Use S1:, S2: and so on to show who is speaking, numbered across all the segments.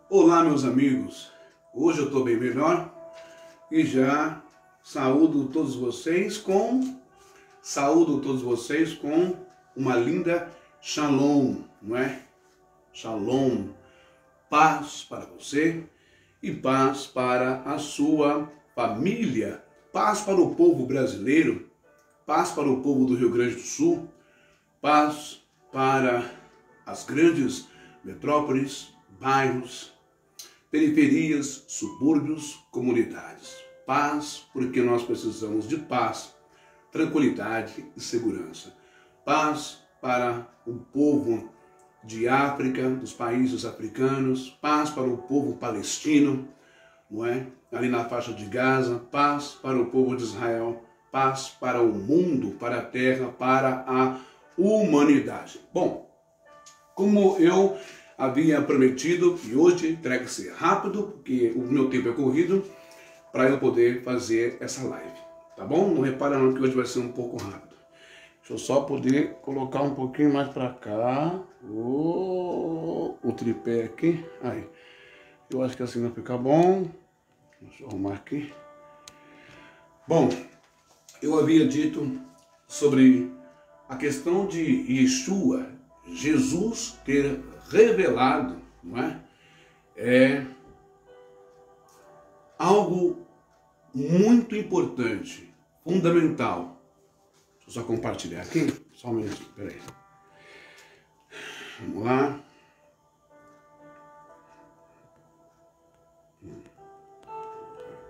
S1: Olá, meus amigos. Hoje eu estou bem melhor e já saúdo todos vocês com uma linda Shalom, não é? Shalom, paz para você e paz para a sua família, paz para o povo brasileiro, paz para o povo do Rio Grande do Sul, paz para as grandes metrópoles, bairros, periferias, subúrbios, comunidades. Paz, porque nós precisamos de paz, tranquilidade e segurança. Paz para o povo de África, dos países africanos, paz para o povo palestino, não é? Ali na faixa de Gaza, paz para o povo de Israel, paz para o mundo, para a terra, para a humanidade. Bom, como eu havia prometido, e hoje terá que ser rápido, porque o meu tempo é corrido, para eu poder fazer essa live, tá bom? Não repara não que hoje vai ser um pouco rápido. Deixa eu só poder colocar um pouquinho mais para cá, o tripé aqui, aí. Eu acho que assim vai ficar bom. Deixa eu arrumar aqui. Bom, eu havia dito sobre a questão de Yeshua, Jesus ter revelado, não é? É algo muito importante, fundamental. Deixa eu só compartilhar aqui, só um minutinho, peraí. Vamos lá.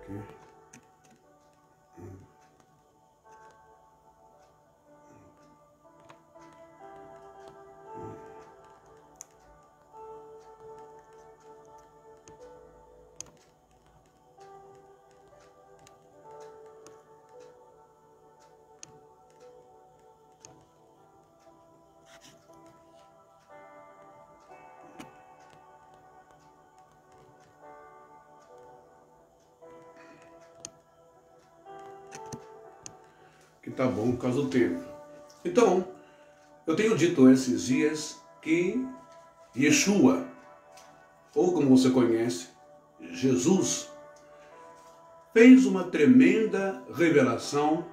S1: Aqui. Que tá bom por causa do tempo. Então, eu tenho dito esses dias que Yeshua, ou como você conhece, Jesus, fez uma tremenda revelação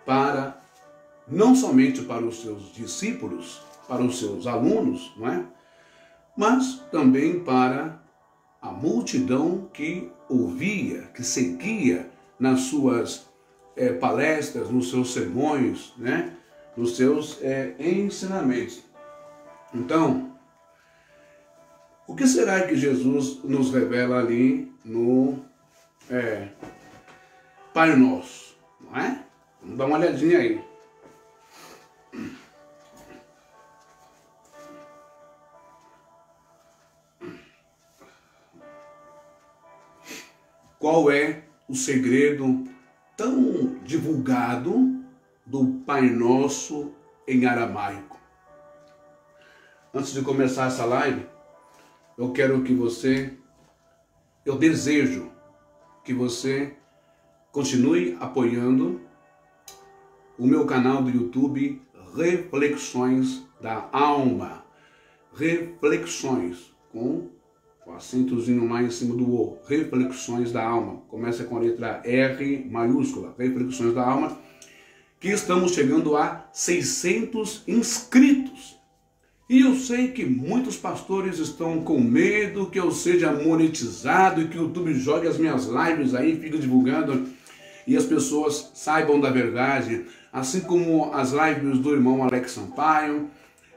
S1: para, não somente para os seus discípulos, para os seus alunos, não é? Mas também para a multidão que ouvia, que seguia nas suas palestras, nos seus sermões, né? Nos seus ensinamentos. Então, o que será que Jesus nos revela ali no Pai Nosso, não é? Vamos dar uma olhadinha aí. Qual é o segredo tão divulgado do Pai Nosso em aramaico? Antes de começar essa live, eu desejo que você continue apoiando o meu canal do YouTube Reflexões da Alma. Reflexões, com o acentozinho lá em cima do O. Reflexões da Alma. Começa com a letra R maiúscula. Reflexões da Alma. Que estamos chegando a 600 inscritos. E eu sei que muitos pastores estão com medo que eu seja monetizado e que o YouTube jogue as minhas lives aí, fique divulgando e as pessoas saibam da verdade. Assim como as lives do irmão Alex Sampaio,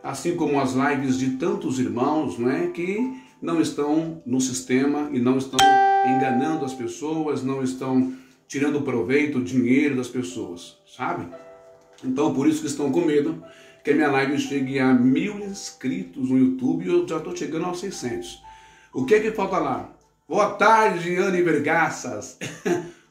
S1: assim como as lives de tantos irmãos, não é, que não estão no sistema e não estão enganando as pessoas, não estão tirando proveito, dinheiro das pessoas, sabe? Então, por isso que estão com medo que a minha live chegue a 1000 inscritos no YouTube e eu já estou chegando aos 600. O que é que falta lá? Boa tarde, Anne Vergaças.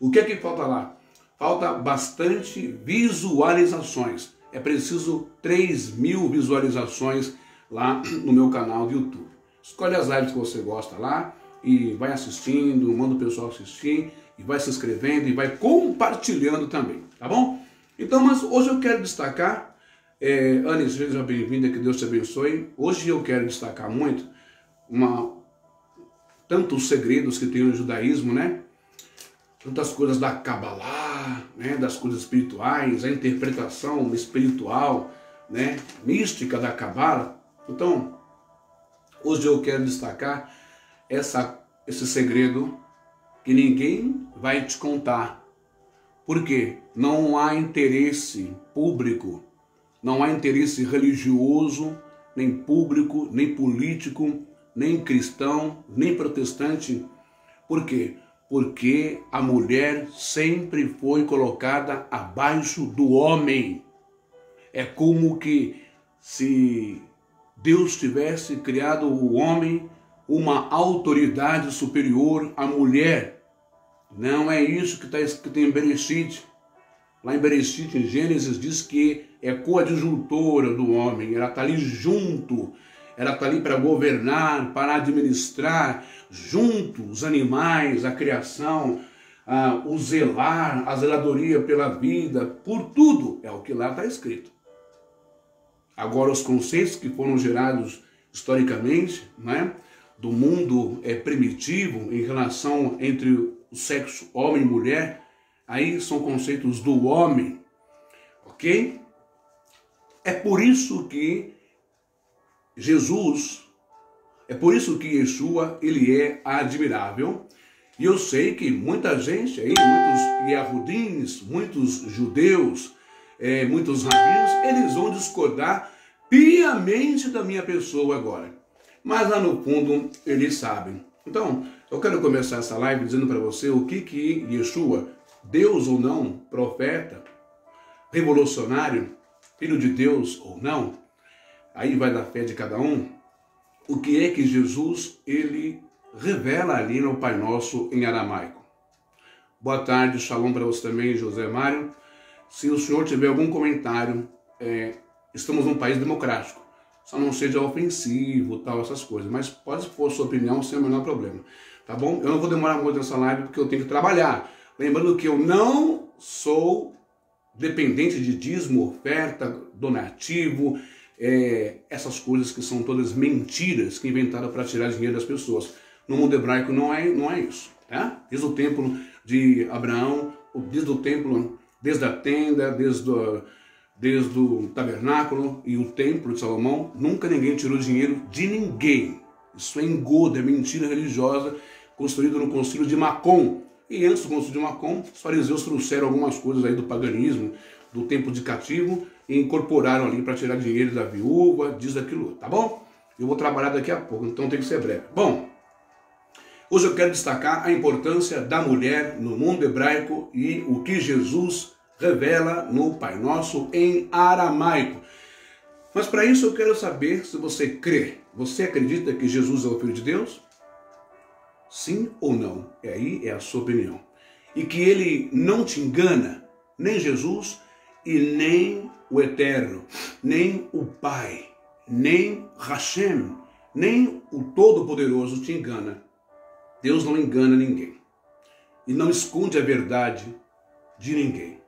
S1: O que é que falta lá? Falta bastante visualizações. É preciso 3.000 visualizações lá no meu canal do YouTube. Escolhe as lives que você gosta lá e vai assistindo, manda o pessoal assistir e vai se inscrevendo e vai compartilhando também, tá bom? Então, mas hoje eu quero destacar, Anne, seja bem-vinda, que Deus te abençoe. Hoje eu quero destacar muito tantos segredos que tem no judaísmo, né? Tantas coisas da Kabbalah, né? Das coisas espirituais, a interpretação espiritual, né? Mística da Kabbalah. Então, hoje eu quero destacar esse segredo que ninguém vai te contar. Porque não há interesse público, não há interesse religioso, nem público, nem político, nem cristão, nem protestante. Por quê? Porque a mulher sempre foi colocada abaixo do homem. É como que se Deus tivesse criado o homem uma autoridade superior à mulher. Não é isso que está escrito em Bereshit. Lá em Bereshit, em Gênesis, diz que é coadjutora do homem. Ela está ali junto. Ela está ali para governar, para administrar, junto os animais, a criação, o zelar, a zeladoria pela vida, por tudo. É o que lá está escrito. Agora, os conceitos que foram gerados historicamente, né, do mundo primitivo em relação entre o sexo homem e mulher, aí são conceitos do homem, ok? É por isso que Jesus, é por isso que Yeshua, ele é admirável. E eu sei que muita gente aí, muitos yahudins, muitos judeus, muitos rabinos, eles vão discordar piamente da minha pessoa agora. Mas lá no fundo, eles sabem. Então, eu quero começar essa live dizendo para você o que Yeshua, Deus ou não, profeta, revolucionário, filho de Deus ou não, aí vai da fé de cada um, o que é que Jesus, ele revela ali no Pai Nosso em aramaico. Boa tarde, shalom para você também, José Mário. Se o senhor tiver algum comentário, estamos num país democrático. Só não seja ofensivo, tal, essas coisas. Mas pode expor sua opinião sem o menor problema. Tá bom? Eu não vou demorar muito nessa live porque eu tenho que trabalhar. Lembrando que eu não sou dependente de dízimo, oferta, donativo, essas coisas que são todas mentiras que inventaram para tirar dinheiro das pessoas. No mundo hebraico não é isso. Tá? Desde o templo de Abraão, desde o templo, desde a tenda, desde o tabernáculo e o templo de Salomão, nunca ninguém tirou dinheiro de ninguém. Isso é engodo, é mentira religiosa, construída no concílio de Macom. E antes do concílio de Macom, os fariseus trouxeram algumas coisas aí do paganismo, do tempo de cativo, e incorporaram ali para tirar dinheiro da viúva, diz aquilo, tá bom? Eu vou trabalhar daqui a pouco, então tem que ser breve. Bom, hoje eu quero destacar a importância da mulher no mundo hebraico e o que Jesus revela no Pai Nosso em aramaico. Mas para isso eu quero saber se você crê. Você acredita que Jesus é o Filho de Deus? Sim ou não? Aí é a sua opinião. E que ele não te engana, nem Jesus e nem o Eterno, nem o Pai, nem Hashem, nem o Todo-Poderoso te engana. Deus não engana ninguém. E não esconde a verdade de ninguém.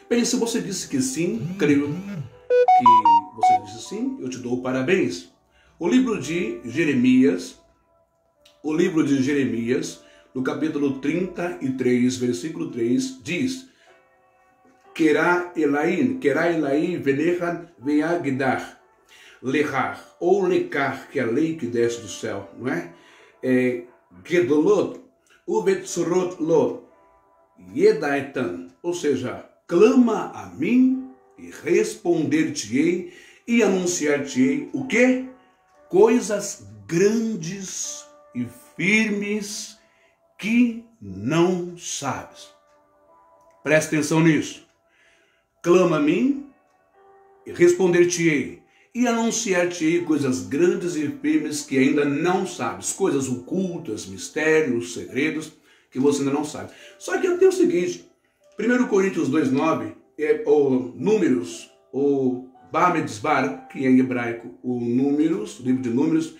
S1: Bem, se você disse que sim, creio que você disse sim, eu te dou parabéns. O livro de Jeremias, no capítulo 33, versículo 3, diz: Querá Elai venechan veagdar, lehar, ou lekar, que é a lei que desce do céu, não é? Gedolot, uvetsurot lot, yedaetan, ou seja, clama a mim e responder-te-ei e anunciar-te-ei o quê? Coisas grandes e firmes que não sabes. Presta atenção nisso. Clama a mim e responder-te-ei e anunciar-te-ei coisas grandes e firmes que ainda não sabes. Coisas ocultas, mistérios, segredos que você ainda não sabe. Só que tem o seguinte, 1 Coríntios 2,9, ou Números, ou Bamidbar, que é em hebraico o Números, o livro de Números,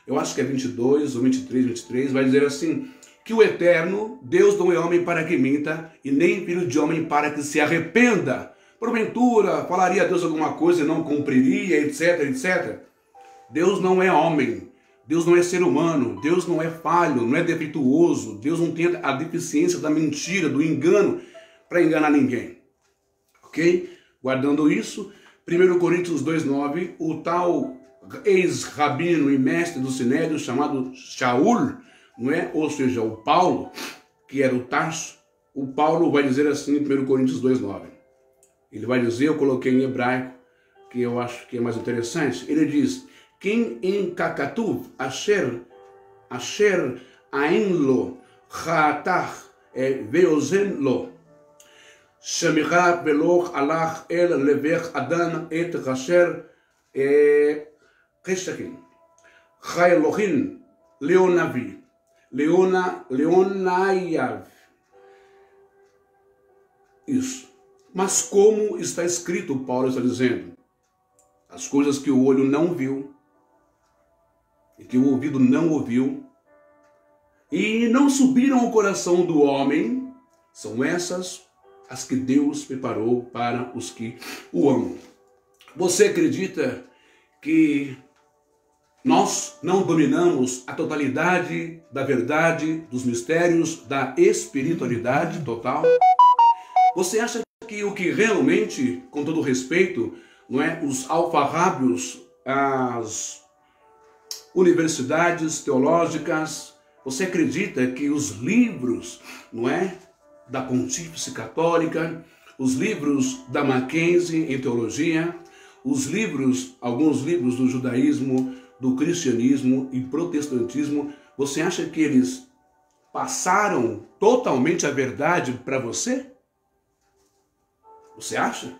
S1: eu acho que é 22 ou 23, vai dizer assim, que o Eterno, Deus não é homem para que minta, e nem filho de homem para que se arrependa. Porventura, falaria a Deus alguma coisa e não cumpriria, etc, etc. Deus não é homem. Deus não é ser humano, Deus não é falho, não é defeituoso, Deus não tem a deficiência da mentira, do engano, para enganar ninguém. Ok? Guardando isso, 1 Coríntios 2,9, o tal ex-rabino e mestre do Sinédrio chamado Shaul, não é? Ou seja, o Paulo, que era o Tarso, o Paulo vai dizer assim em 1 Coríntios 2,9. Ele vai dizer, eu coloquei em hebraico, que eu acho que é mais interessante, ele diz, quem em Kakatuv, Asher Ain Lo, Chatach, Veozen Lo, Shemicha Veloch Alach El Levech Adan Et Rasher Keshtakin, Chaelohin, Leonavi, Leonayav. Isso. Mas como está escrito, Paulo está dizendo, as coisas que o olho não viu, e que o ouvido não ouviu, e não subiram ao coração do homem, são essas as que Deus preparou para os que o amam. Você acredita que nós não dominamos a totalidade da verdade, dos mistérios, da espiritualidade total? Você acha que o que realmente, com todo respeito, não é, os alfarrábios, as universidades teológicas, você acredita que os livros, não é, da Pontífice Católica, os livros da Mackenzie em teologia, os livros, alguns livros do judaísmo, do cristianismo e protestantismo, você acha que eles passaram totalmente a verdade para você? Você acha?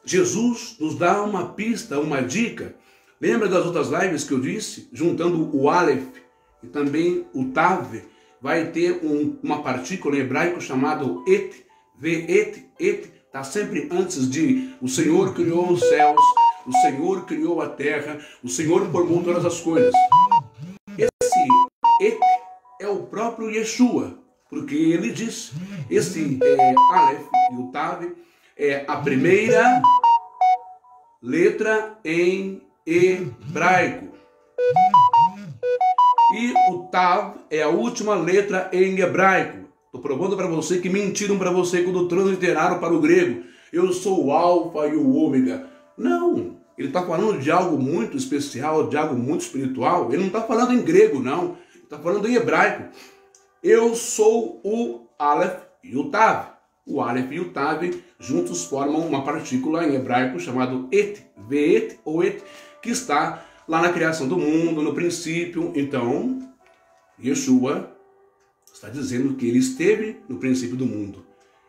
S1: Jesus nos dá uma pista, uma dica. Lembra das outras lives que eu disse? Juntando o Aleph e também o Tav, vai ter uma partícula em hebraico chamado et, está sempre antes de o Senhor criou os céus, o Senhor criou a terra, o Senhor formou todas as coisas. Esse et é o próprio Yeshua, porque ele diz, esse Aleph e o Tav é a primeira letra em hebraico. E o Tav é a última letra em hebraico. Estou provando para você que mentiram para você quando transliteraram para o grego. Eu sou o alfa e o ômega. Não, ele está falando de algo muito especial, de algo muito espiritual. Ele não está falando em grego, não. Ele está falando em hebraico. Eu sou o Aleph e o Tav. O Aleph e o Tav juntos formam uma partícula em hebraico chamado et, veet ou et, que está lá na criação do mundo, no princípio. Então, Yeshua está dizendo que ele esteve no princípio do mundo.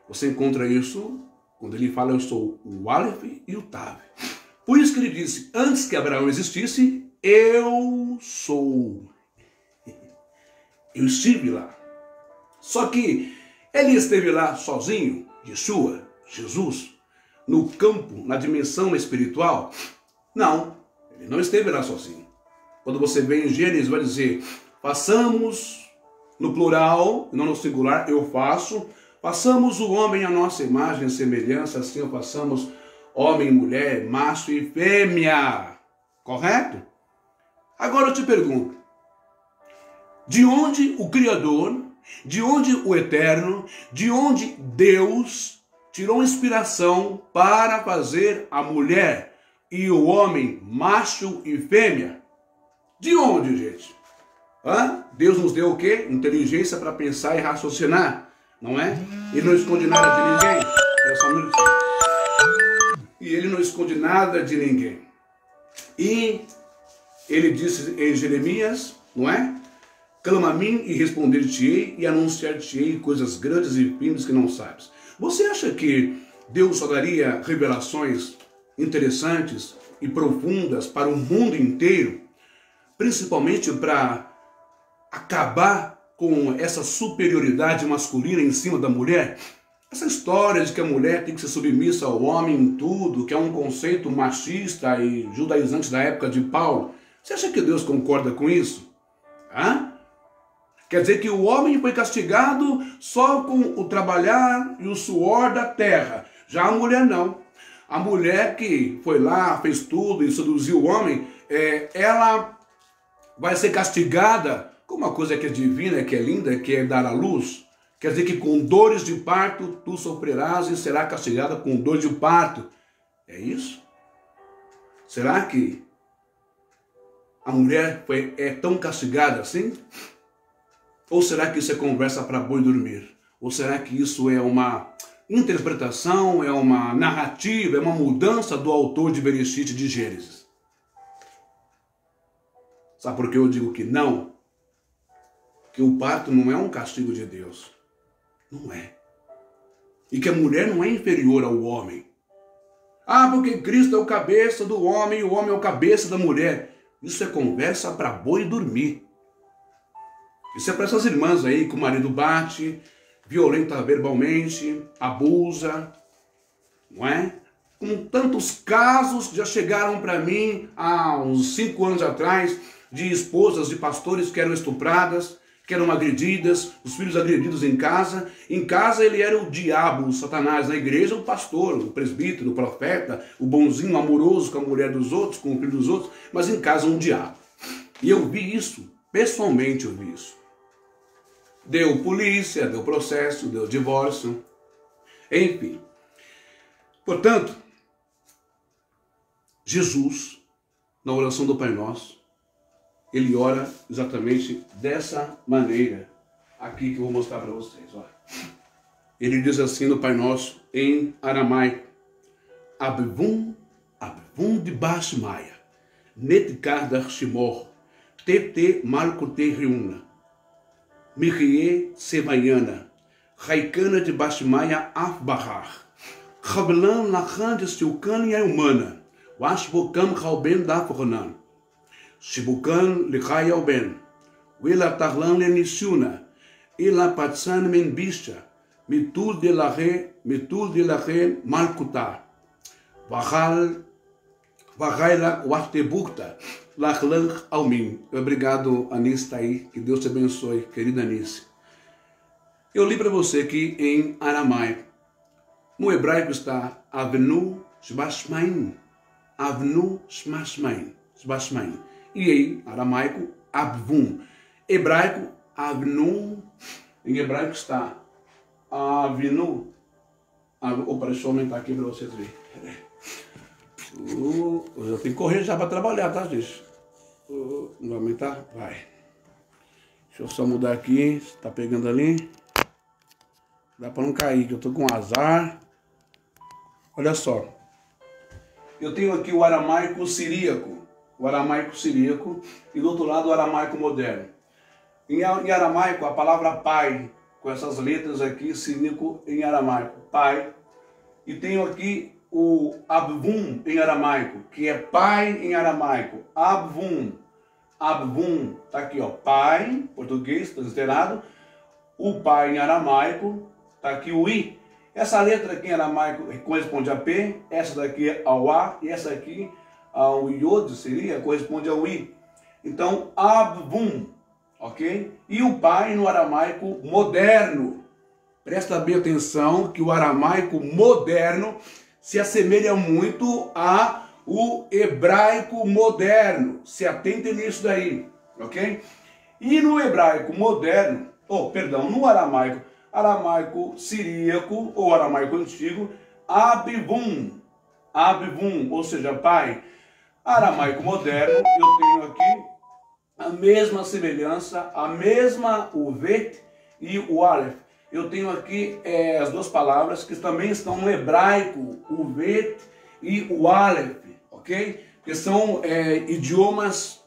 S1: Você encontra isso quando ele fala, eu sou o Aleph e o Tav. Por isso que ele disse, antes que Abraão existisse, eu sou. Eu estive lá. Só que ele esteve lá sozinho, Yeshua, Jesus, no campo, na dimensão espiritual? Não, ele não esteve lá sozinho. Quando você vê em Gênesis, vai dizer, façamos, no plural, não no singular, eu faço, façamos o homem à nossa imagem e semelhança, assim o façamos homem, mulher, macho e fêmea. Correto? Agora eu te pergunto, de onde o Criador, de onde o Eterno, de onde Deus tirou inspiração para fazer a mulher e o homem, macho e fêmea? De onde, gente? Deus nos deu o quê? Inteligência para pensar e raciocinar, não é? Ele não esconde nada de ninguém. Espera só um minutinho. E ele não esconde nada de ninguém. E ele disse em Jeremias, não é? Clama a mim e responder-te-ei e anunciar-te-ei coisas grandes e firmes que não sabes. Você acha que Deus só daria revelações interessantes e profundas para o mundo inteiro, principalmente para acabar com essa superioridade masculina em cima da mulher? Essa história de que a mulher tem que ser submissa ao homem em tudo, que é um conceito machista e judaizante da época de Paulo. Você acha que Deus concorda com isso? Quer dizer que o homem foi castigado só com o trabalhar e o suor da terra. Já a mulher não. A mulher que foi lá, fez tudo e seduziu o homem, ela vai ser castigada com uma coisa que é divina, que é linda, que é dar à luz. Quer dizer que com dores de parto tu sofrerás e será castigada com dor de parto. É isso? Será que a mulher é tão castigada assim? Ou será que isso é conversa para boi dormir? Ou será que isso é uma interpretação, é uma narrativa, é uma mudança do autor de Bereshit, de Gênesis? Sabe por que eu digo que não? Que o parto não é um castigo de Deus. Não é. E que a mulher não é inferior ao homem. Ah, porque Cristo é o cabeça do homem e o homem é o cabeça da mulher. Isso é conversa para boi dormir. Isso é para essas irmãs aí que o marido bate, violenta verbalmente, abusa, não é? Com tantos casos que já chegaram para mim há uns 5 anos atrás, de esposas de pastores que eram estupradas, que eram agredidas, os filhos agredidos em casa. Em casa ele era o diabo, o Satanás. Na igreja o pastor, o presbítero, o profeta, o bonzinho, amoroso com a mulher dos outros, com o filho dos outros, mas em casa um diabo. E eu vi isso, pessoalmente eu vi isso. Deu polícia, deu processo, deu divórcio, enfim. Portanto, Jesus, na oração do Pai Nosso, ele ora exatamente dessa maneira, aqui que eu vou mostrar para vocês. Olha. Ele diz assim no Pai Nosso, em aramaico, Abvum, Abvum de Bashmaia, Netkar dar Shimor, Tete Malkote Reuna, Mirie Sevaiana, Raikana de Bashmaia Afbahar, Rabelan Lachan de Stilkan e a humana, Washbokam Rauben da Fornan, Shibukan Lichaya Ben, Willa Tarlan Lenisiuna, Ila Patsan Menbisha, Mitul de Lahe Malkuta, Vahal Vahaila Wartebukta, Lachlan Almin. Obrigado, Anice, está aí. Que Deus te abençoe, querida Anice. Eu li para você aqui em aramaico. No hebraico está Avnu Shbashmain. Avnu Shbashmain. E em aramaico, Abvum. Hebraico, Avnu. Em hebraico está Avnu. Opa, deixa eu aumentar aqui para vocês verem. Eu já tenho que correr já para trabalhar, tá, gente? Não vai aumentar? Vai. Deixa eu só mudar aqui. Tá pegando ali. Dá para não cair, que eu tô com azar. Olha só. Eu tenho aqui o aramaico siríaco. O aramaico siríaco. E do outro lado o aramaico moderno. Em aramaico, a palavra pai, com essas letras aqui, siríaco em aramaico. Pai. E tenho aqui o Abvum em aramaico, que é pai em aramaico. Abvum. Abvum. Tá aqui, ó. Pai, português, transliterado. O pai em aramaico. Tá aqui o I. Essa letra aqui em aramaico corresponde a P, essa daqui ao A e essa aqui ao Iod seria, corresponde ao I. Então, Abvum, ok? E o pai no aramaico moderno. Presta bem atenção que o aramaico moderno se assemelha muito ao hebraico moderno. Se atentem nisso daí, ok? E no hebraico moderno, no aramaico siríaco ou aramaico antigo, Abvum, ou seja, pai. Aramaico moderno, eu tenho aqui a mesma semelhança, a mesma o vet e o aleph. Eu tenho aqui as duas palavras que também estão no hebraico, o vet e o aleph, ok? Que são idiomas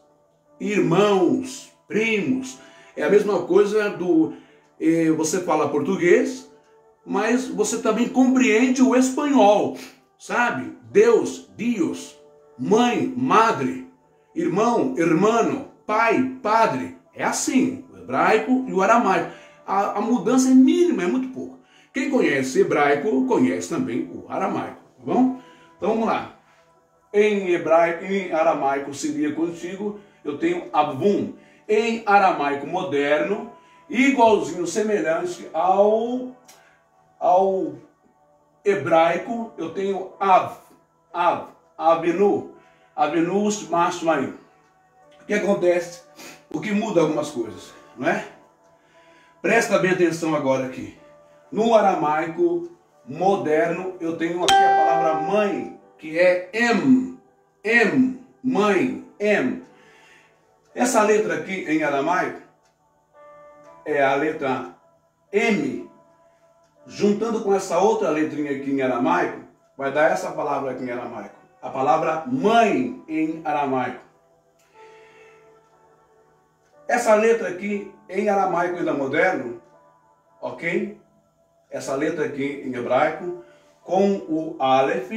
S1: irmãos, primos. É a mesma coisa do... você fala português, mas você também compreende o espanhol, sabe? Deus, Dios, mãe, madre, irmão, hermano, pai, padre. É assim, o hebraico e o aramaico. A mudança é mínima, é muito pouco. Quem conhece hebraico, conhece também o aramaico, tá bom? Então vamos lá. Em aramaico siríaco antigo, eu tenho Abvum. Em aramaico moderno, igualzinho, semelhante ao hebraico, eu tenho Avnu. Avenus, Márcio Marinho. O que acontece? O que muda algumas coisas, não é? Presta bem atenção agora aqui. No aramaico moderno, eu tenho aqui a palavra mãe, que é mãe, Essa letra aqui em aramaico é a letra M, juntando com essa outra letrinha aqui em aramaico, vai dar essa palavra aqui em aramaico. A palavra mãe em aramaico. Essa letra aqui em aramaico ainda moderno, ok? Essa letra aqui em hebraico, com o Aleph,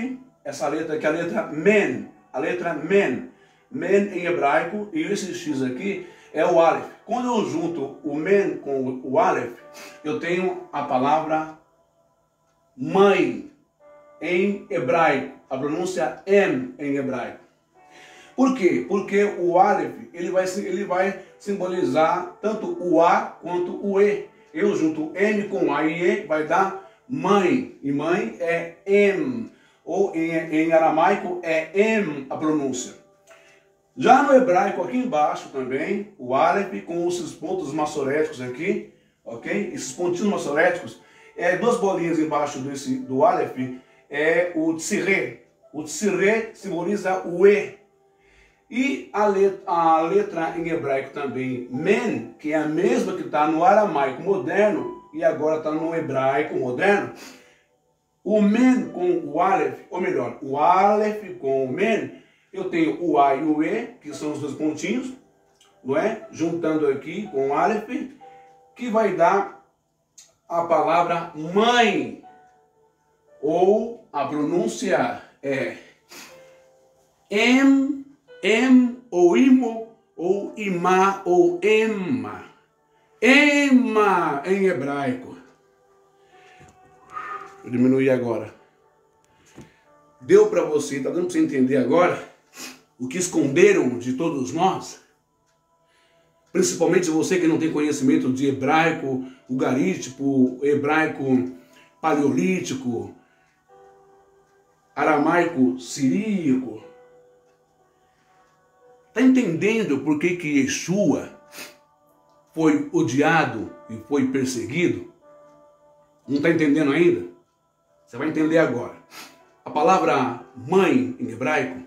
S1: essa letra aqui, a letra Men, Men em hebraico, e esse X aqui é o Aleph. Quando eu junto o Men com o Aleph, eu tenho a palavra mãe em hebraico, a pronúncia em hebraico. Por quê? Porque o Aleph, ele vai simbolizar tanto o A quanto o E. Eu junto M com A e E, vai dar mãe. E mãe é M. Ou em aramaico é M a pronúncia. Já no hebraico, aqui embaixo também, o Aleph com esses pontos maçoréticos aqui, ok? Esses pontinhos maçoréticos, duas bolinhas embaixo do Aleph, é o tsirê. O tsirê simboliza o E. E a letra em hebraico também, men, que é a mesma que está no aramaico moderno e agora está no hebraico moderno. O men com o Aleph, ou melhor, o Aleph com o men, eu tenho o A e o E, que são os dois pontinhos, não é? Juntando aqui com o Aleph, que vai dar a palavra mãe, ou a pronúncia é ou imo, ou imá, ou emma. Emma em hebraico. Vou diminuir agora. Deu para você, está dando para você entender agora o que esconderam de todos nós? Principalmente você que não tem conhecimento de hebraico ugarítico, hebraico paleolítico, aramaico siríaco. Está entendendo por que Yeshua foi odiado e foi perseguido? Não está entendendo ainda? Você vai entender agora. A palavra mãe em hebraico,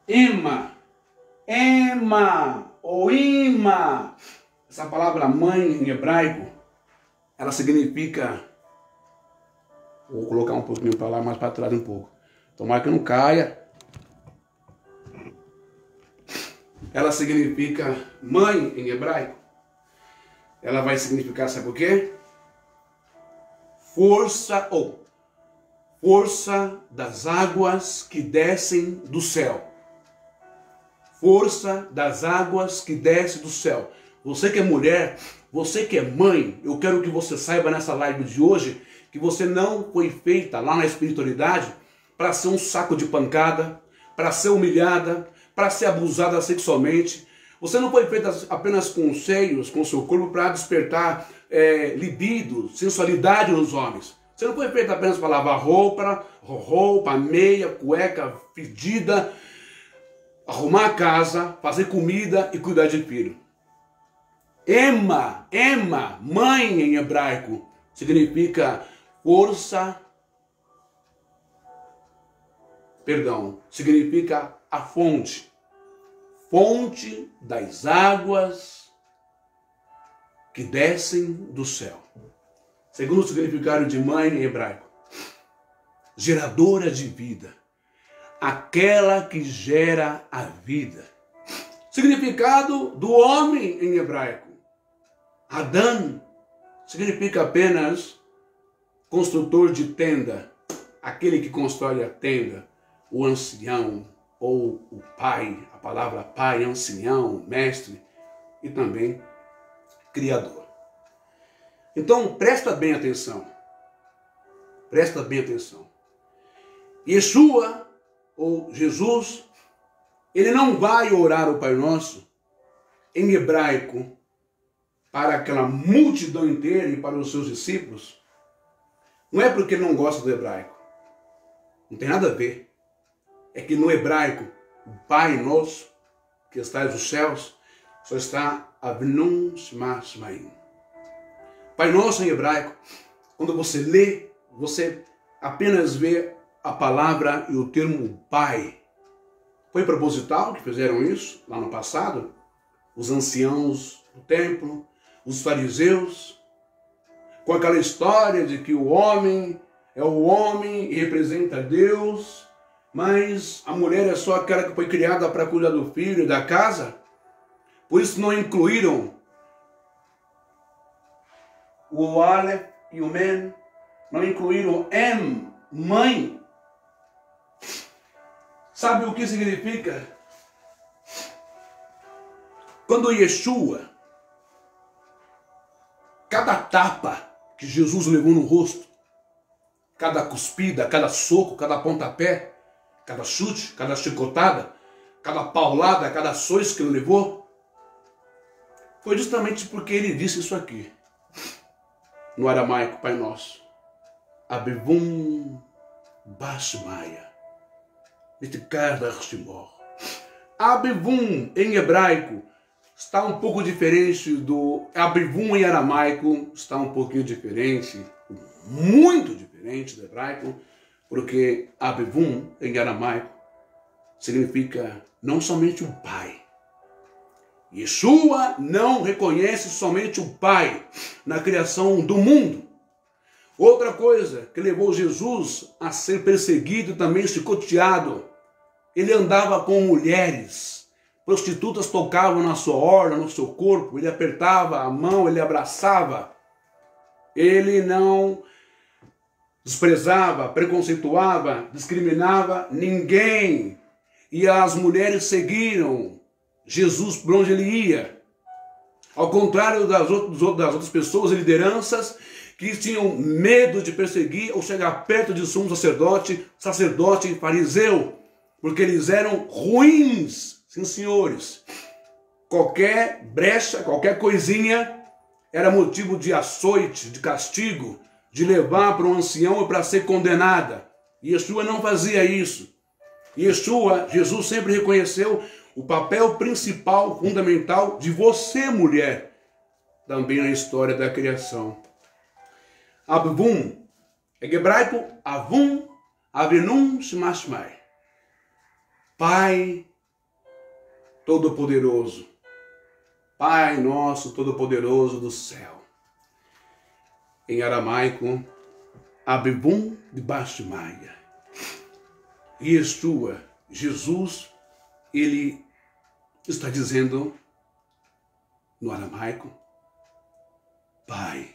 S1: Emma, ou Ima. Essa palavra mãe em hebraico, ela significa... Vou colocar um pouquinho para lá, mais para trás um pouco. Tomara que não caia. Ela significa mãe em hebraico. Ela vai significar, sabe o quê? Força ou força das águas que descem do céu. Força das águas que descem do céu. Você que é mulher, você que é mãe, eu quero que você saiba nessa live de hoje que você não foi feita lá na espiritualidade para ser um saco de pancada, para ser humilhada, para ser abusada sexualmente. Você não foi feita apenas com seios, com seu corpo, para despertar libido, sensualidade nos homens. Você não foi feita apenas para lavar roupa, meia, cueca fedida, arrumar a casa, fazer comida e cuidar de filho. Emma, mãe em hebraico, significa força, significa a fonte. Fonte das águas que descem do céu. Segundo o significado de mãe em hebraico, geradora de vida, aquela que gera a vida. Significado do homem em hebraico, Adão, significa apenas construtor de tenda, aquele que constrói a tenda, o ancião ou o pai, a palavra pai, ancião, mestre e também criador. Então, presta bem atenção. Presta bem atenção. Yeshua, ou Jesus, ele não vai orar o Pai Nosso em hebraico para aquela multidão inteira e para os seus discípulos. Não é porque ele não gosta do hebraico. Não tem nada a ver. É que no hebraico o Pai nosso, que está nos céus, só está Avnun Shema Shemaim. Pai nosso em hebraico, quando você lê, você apenas vê a palavra e o termo Pai. Foi proposital que fizeram isso lá no passado? Os anciãos do templo, os fariseus, com aquela história de que o homem é o homem e representa Deus, mas a mulher é só aquela que foi criada para cuidar do filho e da casa. Por isso não incluíram o Aleph e o Men, não incluíram mãe. Sabe o que significa? Quando Yeshua, cada tapa que Jesus levou no rosto, cada cuspida, cada soco, cada pontapé, cada chute, cada chicotada, cada paulada, cada açoite que ele levou, foi justamente porque ele disse isso aqui, no aramaico, Pai Nosso. Abivum Bashmaya. Abivum em hebraico está um pouco diferente do Abivum em aramaico, está um pouquinho diferente, muito diferente do hebraico, porque Abivum em aramaico significa não somente o Pai. Yeshua não reconhece somente o Pai na criação do mundo. Outra coisa que levou Jesus a ser perseguido e também chicoteado, ele andava com mulheres, prostitutas tocavam na sua orla, no seu corpo, ele apertava a mão, ele abraçava, ele não desprezava, preconceituava, discriminava ninguém. E as mulheres seguiram Jesus por onde ele ia. Ao contrário das outras pessoas e lideranças que tinham medo de perseguir ou chegar perto de sumo sacerdote e fariseu, porque eles eram ruins, sim senhores. Qualquer brecha, qualquer coisinha era motivo de açoite, de castigo, de levar para um ancião e para ser condenada. E Yeshua não fazia isso. Jesus sempre reconheceu o papel principal, fundamental de você, mulher, também na história da criação. Abvum, em hebraico, Avum, Avinum Shemashmai. Pai Todo-Poderoso, Pai Nosso Todo-Poderoso do céu. Em aramaico, Abivum de Bashmaia. Yeshua, Jesus, ele está dizendo no aramaico, Pai.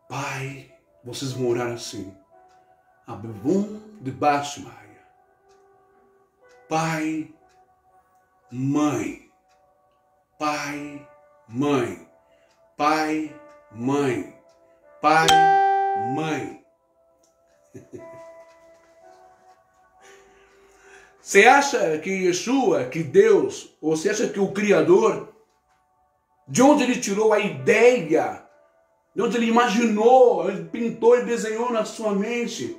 S1: Pai, vocês vão orar assim. Abivum de Bashmaia. Pai, mãe. Pai, mãe. Pai, mãe. Pai, mãe. Você acha que Yeshua, que Deus, ou você acha que o Criador, de onde ele tirou a ideia, de onde ele imaginou, ele pintou e desenhou na sua mente,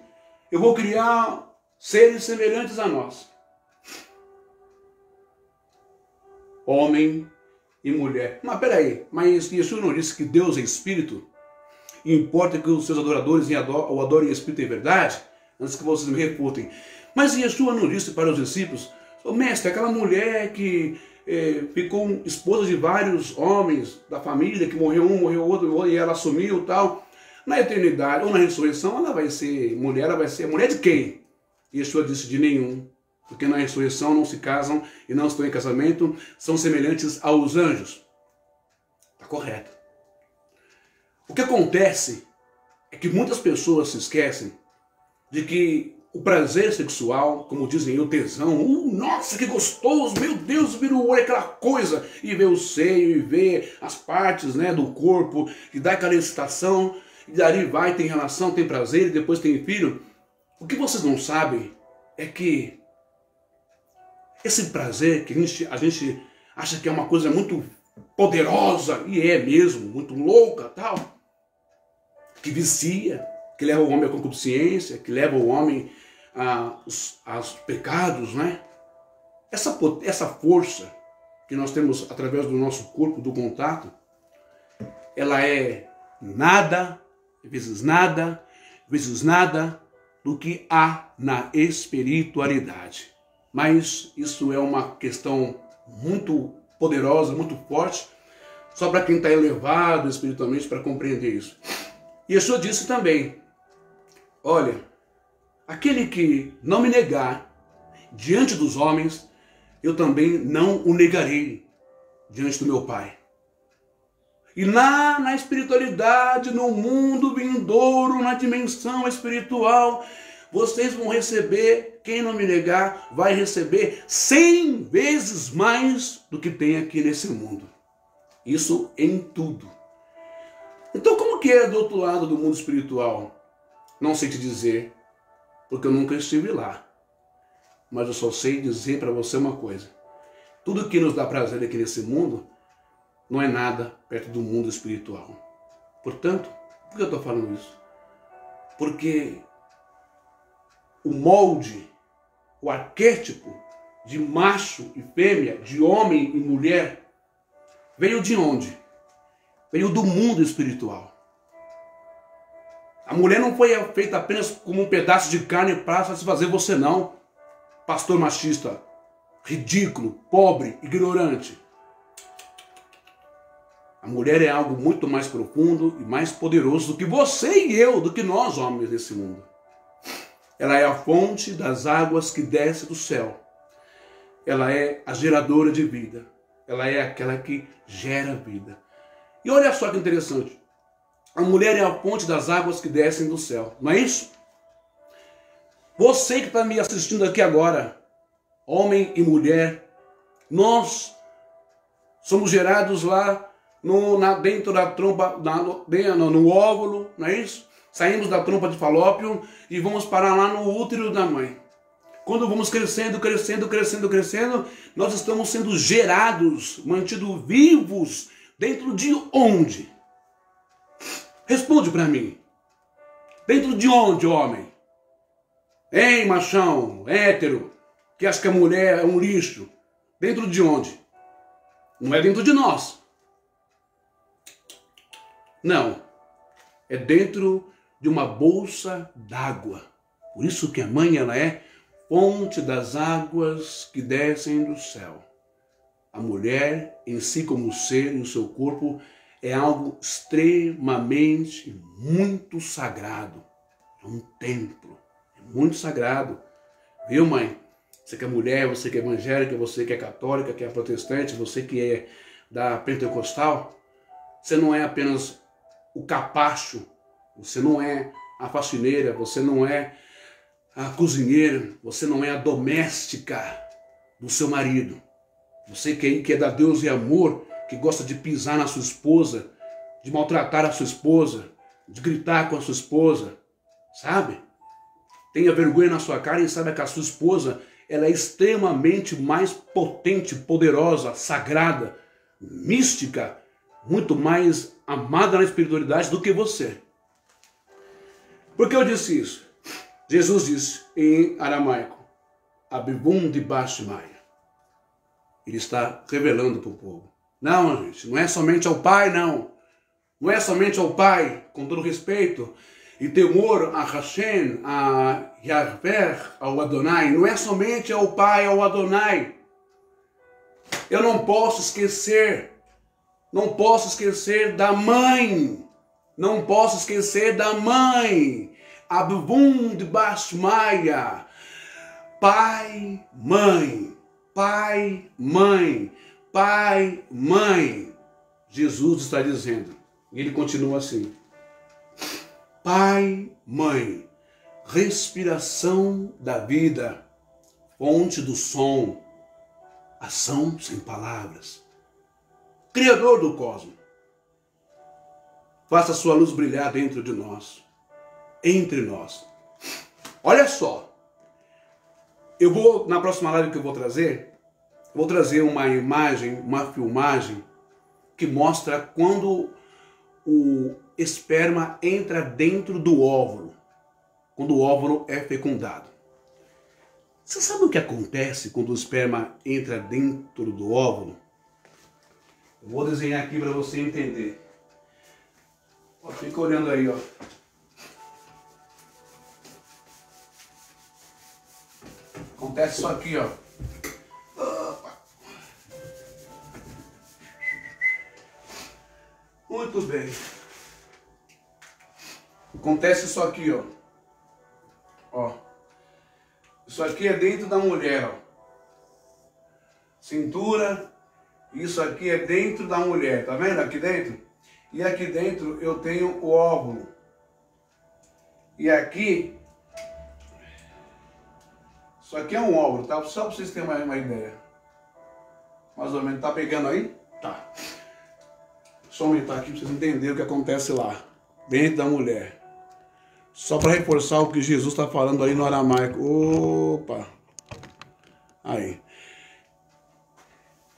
S1: eu vou criar seres semelhantes a nós. Homem e mulher. Mas peraí, mas Yeshua não disse que Deus é Espírito? E importa que os seus adoradores o adorem em Espírito e verdade? Antes que vocês me refutem. Mas Yeshua não disse para os discípulos, mestre, aquela mulher que ficou esposa de vários homens da família, que morreu um, morreu outro, e ela sumiu e tal. Na eternidade, ou na ressurreição, ela vai ser mulher de quem? Yeshua disse, de nenhum. Porque na ressurreição não se casam e não estão em casamento, são semelhantes aos anjos. Está correto. O que acontece é que muitas pessoas se esquecem de que o prazer sexual, como dizem, o tesão, nossa, que gostoso, meu Deus, vira o olho, aquela coisa, e vê o seio, e vê as partes, né, do corpo, e dá aquela excitação, e dali vai, tem relação, tem prazer, e depois tem filho. O que vocês não sabem é que esse prazer que a gente acha que é uma coisa muito poderosa, e é mesmo, muito louca, tal, que vicia, que leva o homem à concupiscência, que leva o homem os pecados, né? Essa força que nós temos através do nosso corpo, do contato, ela é nada, vezes nada do que há na espiritualidade. Mas isso é uma questão muito poderosa, muito forte, só para quem está elevado espiritualmente para compreender isso. E Yeshua disse também, olha, aquele que não me negar diante dos homens, eu também não o negarei diante do meu Pai. E lá na espiritualidade, no mundo vindouro, na dimensão espiritual, vocês vão receber, quem não me negar, vai receber 100 vezes mais do que tem aqui nesse mundo. Isso em tudo. Então como que é do outro lado do mundo espiritual? Não sei te dizer, porque eu nunca estive lá. Mas eu só sei dizer para você uma coisa. Tudo que nos dá prazer aqui nesse mundo não é nada perto do mundo espiritual. Portanto, por que eu estou falando isso? Porque o molde, o arquétipo de macho e fêmea, de homem e mulher, veio de onde? Veio do mundo espiritual. A mulher não foi feita apenas como um pedaço de carne para satisfazer você, não. Pastor machista, ridículo, pobre, ignorante. A mulher é algo muito mais profundo e mais poderoso do que você e eu, do que nós homens desse mundo. Ela é a fonte das águas que desce do céu. Ela é a geradora de vida. Ela é aquela que gera vida. E olha só que interessante. A mulher é a fonte das águas que descem do céu. Não é isso? Você que está me assistindo aqui agora, homem e mulher, nós somos gerados lá dentro da trompa, no óvulo, não é isso? Saímos da trompa de Falópio e vamos parar lá no útero da mãe. Quando vamos crescendo, nós estamos sendo gerados, mantidos vivos, dentro de onde? Responde para mim. Dentro de onde, homem? Ei, machão, hétero, que acha que a mulher é um lixo. Dentro de onde? Não é dentro de nós. Não. É dentro de uma bolsa d'água. Por isso que a mãe, ela é fonte das águas que descem do céu. A mulher, em si como ser, no seu corpo, é algo extremamente, muito sagrado. É um templo. É muito sagrado. Viu, mãe? Você que é mulher, você que é evangélica, você que é católica, que é protestante, você que é da pentecostal, você não é apenas o capacho, você não é a faxineira, você não é a cozinheira, você não é a doméstica do seu marido. Você que é da Deus e amor, que gosta de pisar na sua esposa, de maltratar a sua esposa, de gritar com a sua esposa, sabe? Tenha vergonha na sua cara e saiba que a sua esposa, ela é extremamente mais potente, poderosa, sagrada, mística, muito mais amada na espiritualidade do que você. Por que eu disse isso? Jesus disse em aramaico, Abivum de Bashmaya. Ele está revelando para o povo. Não, gente, não é somente ao Pai, não. Não é somente ao Pai, com todo respeito e temor a Hashem, a Yahvé, ao Adonai. Não é somente ao Pai, ao Adonai. Eu não posso esquecer da mãe. Não posso esquecer da mãe. Abivum de Bashmaya. Pai, mãe. Pai, mãe. Pai, mãe. Jesus está dizendo. E ele continua assim. Pai, mãe. Respiração da vida. Fonte do som. Ação sem palavras. Criador do cosmos. Faça a sua luz brilhar dentro de nós. Entre nós. Olha só. Eu vou, na próxima live que eu vou trazer uma imagem, uma filmagem que mostra quando o esperma entra dentro do óvulo. Quando o óvulo é fecundado. Você sabe o que acontece quando o esperma entra dentro do óvulo? Eu vou desenhar aqui para você entender. Ó, fica olhando aí, ó. Acontece isso aqui, ó. Opa. Muito bem. Acontece isso aqui, ó. Ó. Isso aqui é dentro da mulher, ó. Cintura. Isso aqui é dentro da mulher, tá vendo? Aqui dentro. E aqui dentro eu tenho o óvulo. E aqui... Isso aqui é um óvulo, tá? Só para vocês terem uma ideia. Mais ou menos. Tá pegando aí? Tá. Deixa eu aumentar aqui para vocês entenderem o que acontece lá. Dentro da mulher. Só para reforçar o que Jesus está falando aí no aramaico. Opa! Aí.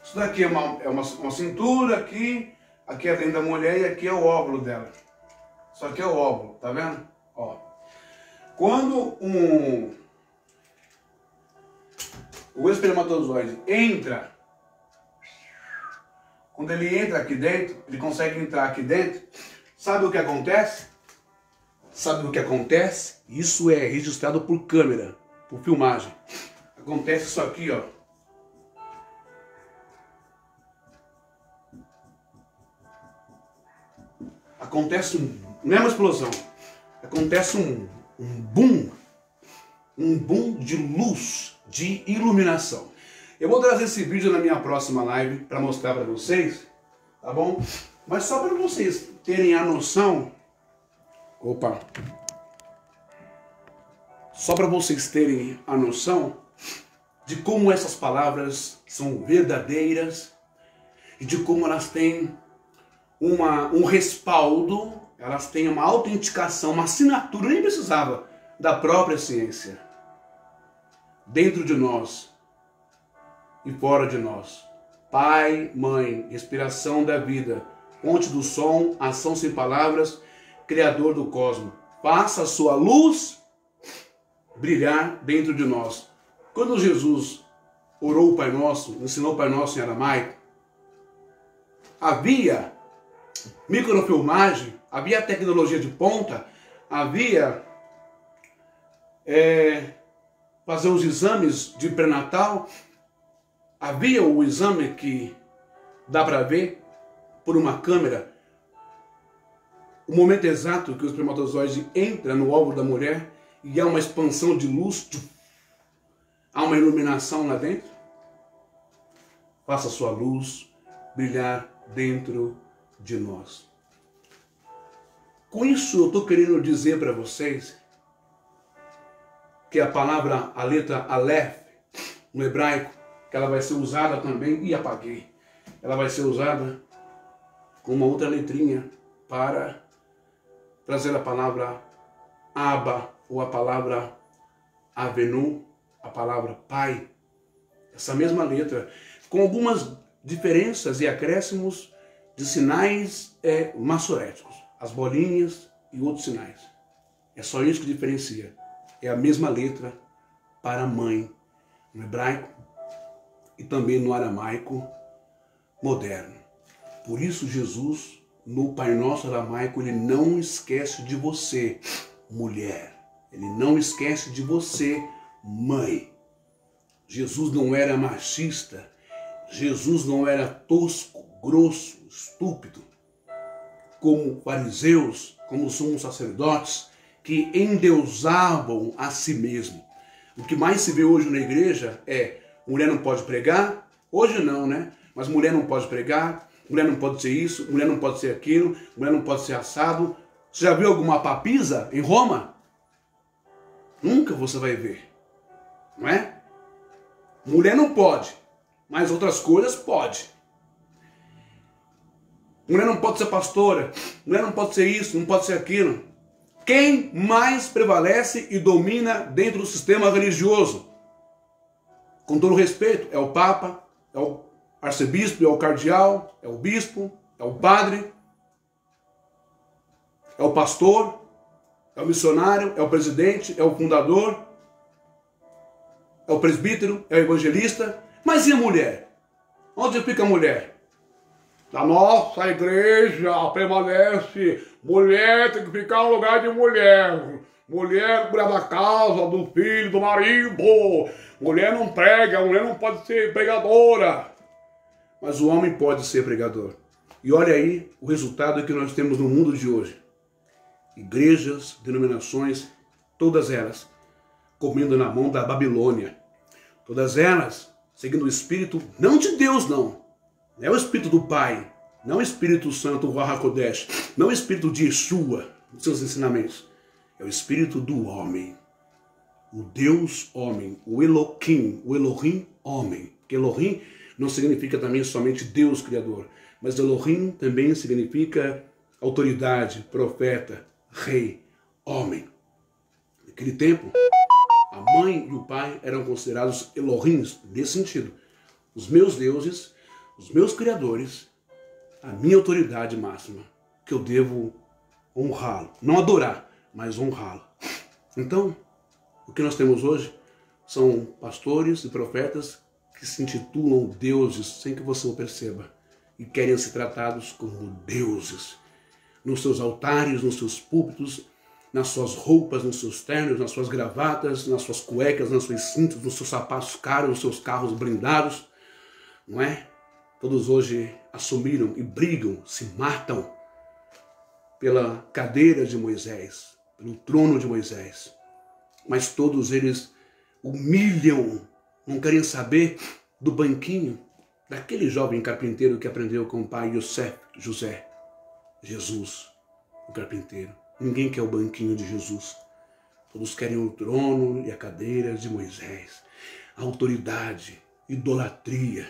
S1: Isso daqui é uma cintura aqui. Aqui é dentro da mulher e aqui é o óvulo dela. Isso aqui é o óvulo, tá vendo? Ó. Quando o espermatozoide entra, quando ele entra aqui dentro, ele consegue entrar aqui dentro, sabe o que acontece? Sabe o que acontece? Isso é registrado por câmera, por filmagem. Acontece isso aqui, ó. Acontece não é uma explosão, acontece um boom de luz, de iluminação. Eu vou trazer esse vídeo na minha próxima live para mostrar para vocês, tá bom? Mas só para vocês terem a noção, só para vocês terem a noção de como essas palavras são verdadeiras e de como elas têm um respaldo, elas têm uma autenticação, uma assinatura, nem precisava, da própria ciência. Dentro de nós e fora de nós. Pai, mãe, respiração da vida, fonte do som, ação sem palavras, criador do cosmos. Faça a sua luz brilhar dentro de nós. Quando Jesus orou o Pai Nosso, ensinou o Pai Nosso em aramaico, havia microfilmagem, havia tecnologia de ponta, havia fazer os exames de pré-natal, havia o exame que dá para ver por uma câmera o momento exato que o espermatozoide entra no óvulo da mulher e há uma expansão de luz, há uma iluminação lá dentro. Faça a sua luz brilhar dentro de nós. Com isso eu estou querendo dizer para vocês que a palavra, a letra Aleph, no hebraico, que ela vai ser usada também, e apaguei, ela vai ser usada com uma outra letrinha para trazer a palavra Abba, ou a palavra Avenu, a palavra Pai. Essa mesma letra, com algumas diferenças e acréscimos de sinais massoréticos, as bolinhas e outros sinais. É só isso que diferencia. É a mesma letra para mãe, no hebraico e também no aramaico moderno. Por isso Jesus, no Pai Nosso aramaico, ele não esquece de você, mulher. Ele não esquece de você, mãe. Jesus não era machista. Jesus não era tosco, grosso, estúpido, como fariseus, como sumos sacerdotes, que endeusavam a si mesmo. O que mais se vê hoje na igreja é mulher não pode pregar, hoje não, né? Mas mulher não pode pregar, mulher não pode ser isso, mulher não pode ser aquilo, mulher não pode ser assado. Você já viu alguma papisa em Roma? Nunca você vai ver, não é? Mulher não pode, mas outras coisas pode. Mulher não pode ser pastora, mulher não pode ser isso, não pode ser aquilo. Quem mais prevalece e domina dentro do sistema religioso? Com todo respeito, é o Papa, é o arcebispo, é o cardeal, é o bispo, é o padre, é o pastor, é o missionário, é o presidente, é o fundador, é o presbítero, é o evangelista. Mas e a mulher? Onde fica a mulher? A nossa igreja permanece. Mulher tem que ficar no lugar de mulher. Mulher cuida da casa, do filho, do marido. Mulher não prega, mulher não pode ser pregadora. Mas o homem pode ser pregador. E olha aí o resultado que nós temos no mundo de hoje. Igrejas, denominações, todas elas comendo na mão da Babilônia. Todas elas seguindo o Espírito, não de Deus, não. Não é o Espírito do Pai, não o Espírito Santo, o Ruach HaKodesh, não o Espírito de Yeshua, os seus ensinamentos. É o Espírito do homem, o Deus homem, o Elohim homem. Porque Elohim não significa também somente Deus Criador, mas Elohim também significa autoridade, profeta, rei, homem. Naquele tempo, a mãe e o pai eram considerados Elohims, nesse sentido. Os meus deuses, os meus criadores, a minha autoridade máxima, que eu devo honrá-lo. Não adorar, mas honrá-lo. Então, o que nós temos hoje são pastores e profetas que se intitulam deuses sem que você o perceba e querem ser tratados como deuses. Nos seus altares, nos seus púlpitos, nas suas roupas, nos seus ternos, nas suas gravatas, nas suas cuecas, nas suas cintas, nos seus sapatos caros, nos seus carros blindados, não é? Todos hoje assumiram e brigam, se matam pela cadeira de Moisés, pelo trono de Moisés. Mas todos eles humilham, não querem saber do banquinho daquele jovem carpinteiro que aprendeu com o pai José, Jesus, o carpinteiro. Ninguém quer o banquinho de Jesus. Todos querem o trono e a cadeira de Moisés. A autoridade, idolatria.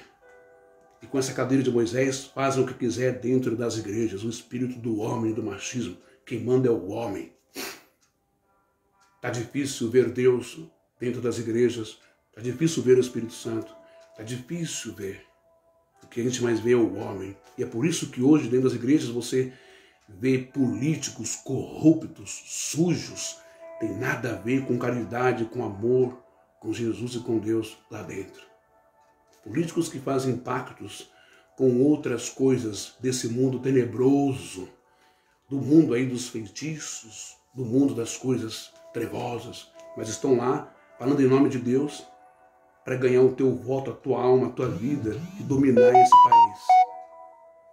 S1: E com essa cadeira de Moisés fazem o que quiser dentro das igrejas. O espírito do homem, do machismo. Quem manda é o homem. Está difícil ver Deus dentro das igrejas. Está difícil ver o Espírito Santo. Está difícil ver. O que a gente mais vê é o homem. E é por isso que hoje dentro das igrejas você vê políticos corruptos, sujos. Tem nada a ver com caridade, com amor, com Jesus e com Deus lá dentro. Políticos que fazem pactos com outras coisas desse mundo tenebroso, do mundo aí dos feitiços, do mundo das coisas trevosas, mas estão lá falando em nome de Deus para ganhar o teu voto, a tua alma, a tua vida e dominar esse país.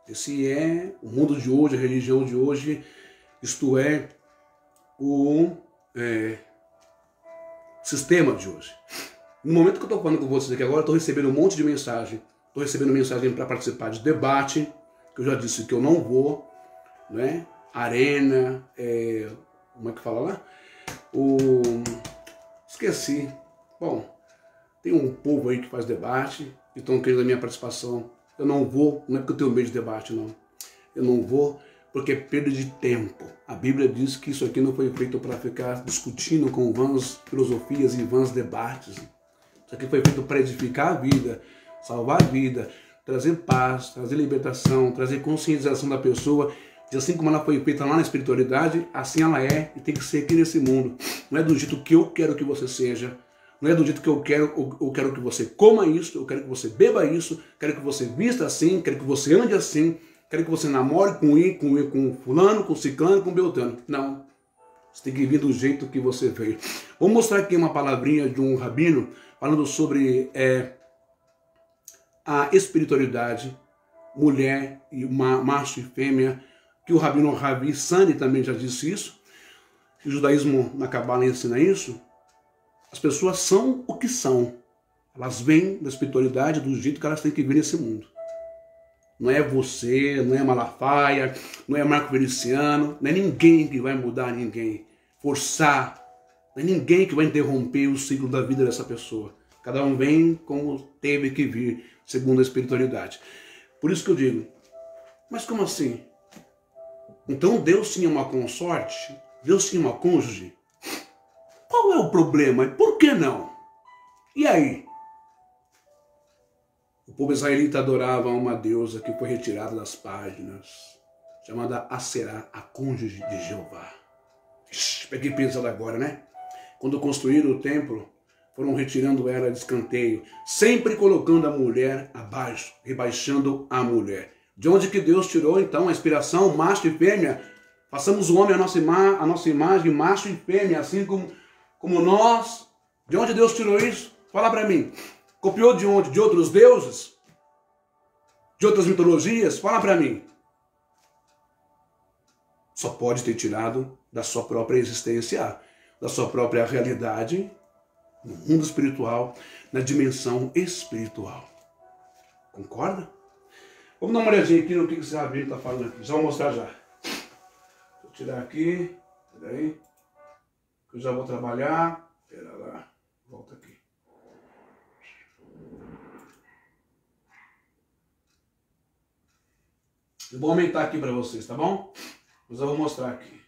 S1: Esse é o mundo de hoje, a religião de hoje, isto é, o sistema de hoje. No momento que eu estou falando com vocês aqui agora, estou recebendo um monte de mensagem. Estou recebendo mensagem para participar de debate, que eu já disse que eu não vou, né? Arena, como é que fala lá? Esqueci. Bom, tem um povo aí que faz debate, e estão querendo a minha participação. Eu não vou, não é porque eu tenho medo de debate, não. Eu não vou porque é perda de tempo. A Bíblia diz que isso aqui não foi feito para ficar discutindo com vãs filosofias e vãs debates. Isso aqui foi feito para edificar a vida, salvar a vida, trazer paz, trazer libertação, trazer conscientização da pessoa. E assim como ela foi feita lá na espiritualidade, assim ela é e tem que ser aqui nesse mundo. Não é do jeito que eu quero que você seja. Não é do jeito que eu quero que você coma isso, eu quero que você beba isso, quero que você vista assim, quero que você ande assim, quero que você namore com fulano, com ciclano, com beltrano. Não. Você tem que vir do jeito que você veio. Vou mostrar aqui uma palavrinha de um rabino falando sobre a espiritualidade, mulher, e macho e fêmea, que o rabino Ravi Sani também já disse isso. O judaísmo na Cabala ensina isso. As pessoas são o que são. Elas vêm da espiritualidade do jeito que elas têm que vir nesse mundo. Não é você, não é Malafaia, não é Marco Feliciano, não é ninguém que vai mudar ninguém, forçar. Não é ninguém que vai interromper o ciclo da vida dessa pessoa. Cada um vem como teve que vir, segundo a espiritualidade. Por isso que eu digo, mas como assim? Então Deus tinha uma consorte? Deus tinha uma cônjuge? Qual é o problema? E por que não? E aí? O povo israelita adorava uma deusa que foi retirada das páginas, chamada Aserá, a cônjuge de Jeová. Peguei pesado agora, né? Quando construíram o templo, foram retirando ela de escanteio, sempre colocando a mulher abaixo, rebaixando a mulher. De onde que Deus tirou então a inspiração, macho e fêmea? Façamos o homem a nossa imagem, macho e fêmea, assim como nós. De onde Deus tirou isso? Fala para mim. Copiou de onde? De outros deuses? De outras mitologias? Fala para mim. Só pode ter tirado da sua própria existência, da sua própria realidade, no mundo espiritual, na dimensão espiritual. Concorda? Vamos dar uma olhadinha aqui no que esse rabino está falando aqui. Já vou mostrar já. Vou tirar aqui. Peraí. Que eu já vou trabalhar. Pera lá. Volta aqui. Eu vou aumentar aqui para vocês, tá bom? Mas eu vou mostrar aqui.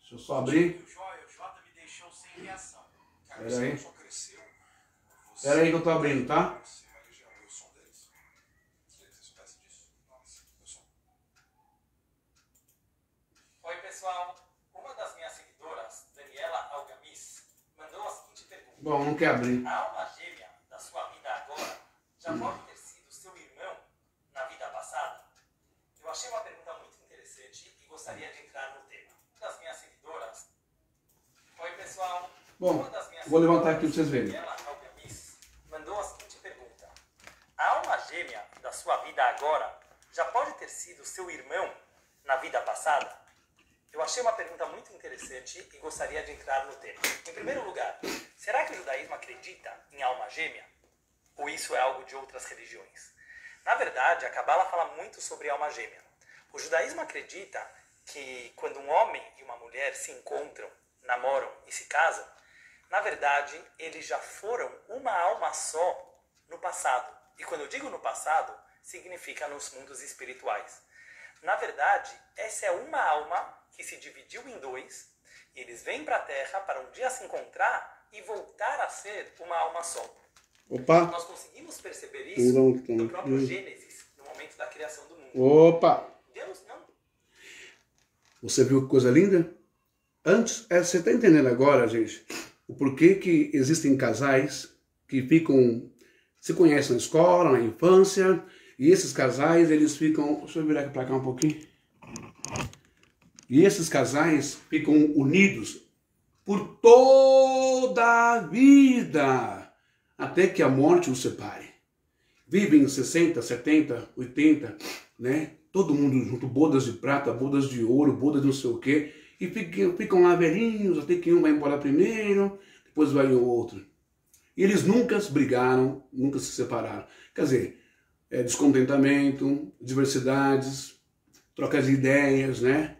S1: Deixa eu só abrir.
S2: O Jota me deixou sem reação.
S1: Pera aí. Pera aí que eu tô abrindo, tá?
S2: Oi, pessoal. Uma das minhas seguidoras, Daniela Algamis, mandou a seguinte pergunta.
S1: Bom, não quer abrir.
S2: A alma gêmea da sua vida agora já pode ter sido seu irmão na vida passada? Eu achei uma pergunta muito interessante e gostaria de entrar no tema. Uma das minhas seguidoras... Oi, pessoal.
S1: Bom, vou levantar aqui para vocês verem.
S2: Daniela Algamis mandou a seguinte pergunta. A alma gêmea da sua vida agora já pode ter sido seu irmão na vida passada? Eu achei uma pergunta muito interessante e gostaria de entrar no tema. Em primeiro lugar, será que o judaísmo acredita em alma gêmea? Ou isso é algo de outras religiões? Na verdade, a Cabala fala muito sobre alma gêmea. O judaísmo acredita que quando um homem e uma mulher se encontram, namoram e se casam, na verdade, eles já foram uma alma só no passado. E quando eu digo no passado, significa nos mundos espirituais. Na verdade, essa é uma alma que se dividiu em dois, e eles vêm para a Terra para um dia se encontrar e voltar a ser uma alma só.
S1: Opa!
S2: Nós conseguimos perceber isso no próprio Gênesis, no momento da criação do mundo.
S1: Opa!
S2: Deus não...
S1: Você viu que coisa linda? Antes, você está entendendo agora, gente, o porquê que existem casais que se conhecem na escola, na infância, e esses casais, eles ficam... Deixa eu virar aqui para cá um pouquinho. E esses casais ficam unidos por toda a vida, até que a morte os separe. Vivem 60, 70, 80, né? Todo mundo junto, bodas de prata, bodas de ouro, bodas de não sei o quê, e ficam lá velhinhos, até que um vai embora primeiro, depois vai o outro. E eles nunca brigaram, nunca se separaram. Quer dizer, descontentamento, diversidades, trocas de ideias, né?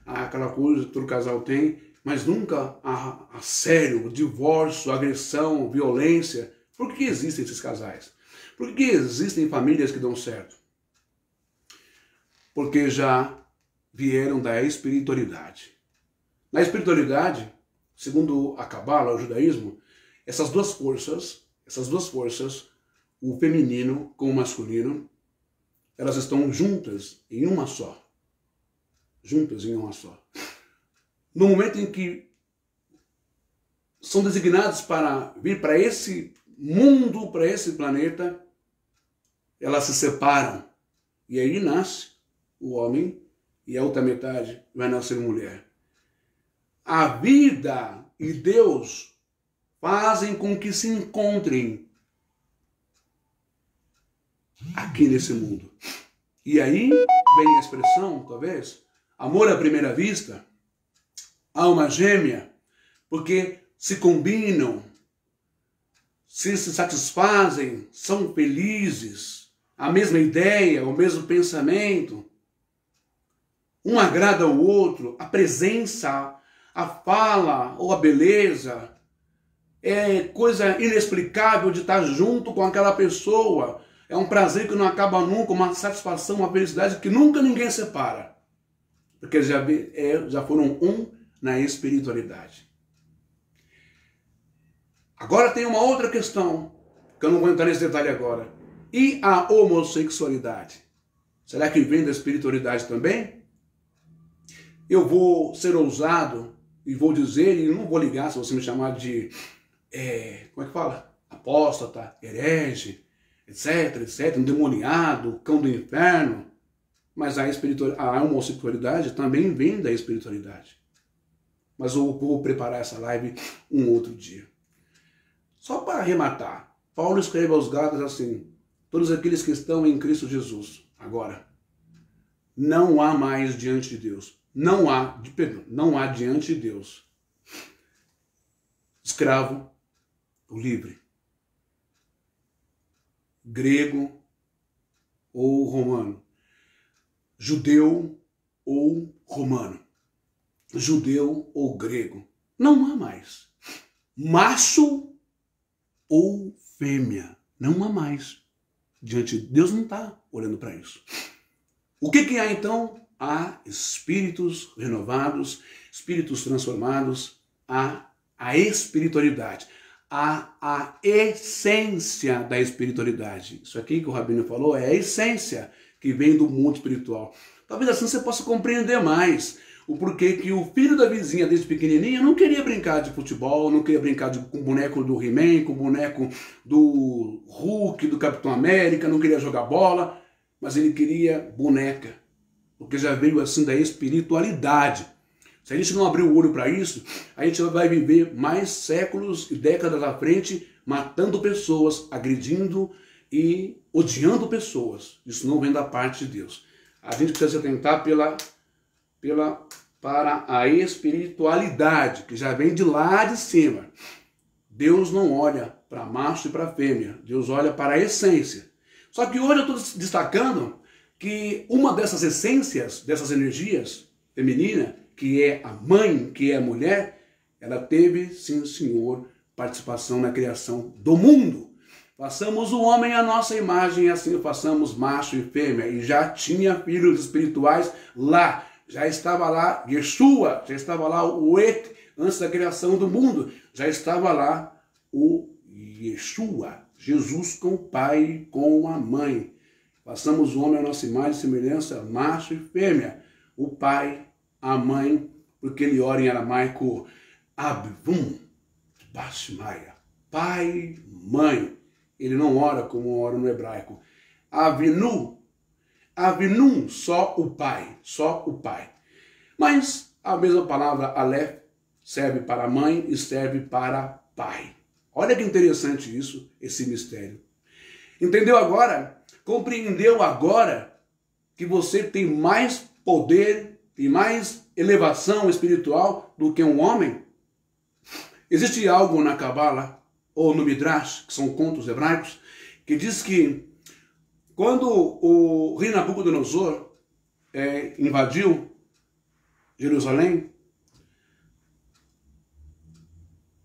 S1: Aquela coisa que todo casal tem, mas nunca a sério, divórcio, agressão, violência. Por que existem esses casais? Por que existem famílias que dão certo? Porque já vieram da espiritualidade. Na espiritualidade, segundo a Cabala, o judaísmo, essas duas forças, o feminino com o masculino, elas estão juntas em uma só. Juntas em uma só. No momento em que são designados para vir para esse mundo, para esse planeta, elas se separam. E aí nasce o homem e a outra metade vai nascer mulher. A vida e Deus fazem com que se encontrem aqui nesse mundo. E aí vem a expressão, talvez, amor à primeira vista, alma gêmea, porque se combinam, se satisfazem, são felizes, a mesma ideia, o mesmo pensamento, um agrada ao outro, a presença, a fala ou a beleza, é coisa inexplicável de estar junto com aquela pessoa, é um prazer que não acaba nunca, uma satisfação, uma felicidade que nunca ninguém separa. Porque eles já foram um na espiritualidade. Agora tem uma outra questão, que eu não vou entrar nesse detalhe agora. E a homossexualidade? Será que vem da espiritualidade também? Eu vou ser ousado e vou dizer, e não vou ligar se você me chamar de... como é que fala? apóstata, herege, etc, etc, endemoniado, cão do inferno. Mas a homossexualidade também vem da espiritualidade. Mas eu vou preparar essa live um outro dia. Só para arrematar, Paulo escreve aos Gálatas assim: todos aqueles que estão em Cristo Jesus, agora, não há mais diante de Deus, não há diante de Deus escravo ou livre, grego ou romano, judeu ou romano, judeu ou grego. Não há mais. Macho ou fêmea. Não há mais. Diante de Deus não está olhando para isso. O que há então? Há espíritos renovados, espíritos transformados, há a espiritualidade, há a essência da espiritualidade. Isso aqui que o Rabino falou é a essência que vem do mundo espiritual. Talvez assim você possa compreender mais o porquê que o filho da vizinha desde pequenininho não queria brincar de futebol, não queria brincar com o boneco do He-Man, com o boneco do Hulk, do Capitão América, não queria jogar bola, mas ele queria boneca, porque já veio assim da espiritualidade. Se a gente não abrir o olho para isso, a gente vai viver mais séculos e décadas à frente matando pessoas, agredindo e odiando pessoas. Isso não vem da parte de Deus. A gente precisa se atentar para a espiritualidade, que já vem de lá de cima. Deus não olha para macho e para fêmea. Deus olha para a essência. Só que hoje eu estou destacando que uma dessas essências, dessas energias femininas, que é a mãe, que é a mulher, ela teve, sim, senhor, participação na criação do mundo. Façamos o homem à nossa imagem, assim façamos macho e fêmea. E já tinha filhos espirituais lá. Já estava lá Yeshua, já estava lá o Et, antes da criação do mundo. Já estava lá o Yeshua, Jesus com o pai e com a mãe. Façamos o homem à nossa imagem e semelhança, macho e fêmea. O pai, a mãe, porque ele ora em aramaico, Abvum, Bashmaia, pai, mãe. Ele não ora como ora no hebraico. Avinu, Avinum, só o pai, só o pai. Mas a mesma palavra Aleph serve para mãe e serve para pai. Olha que interessante isso, esse mistério. Entendeu agora? Compreendeu agora que você tem mais poder, tem mais elevação espiritual do que um homem? Existe algo na Kabbalah ou no Midrash, que são contos hebraicos, que diz que quando o rei Nabucodonosor invadiu Jerusalém,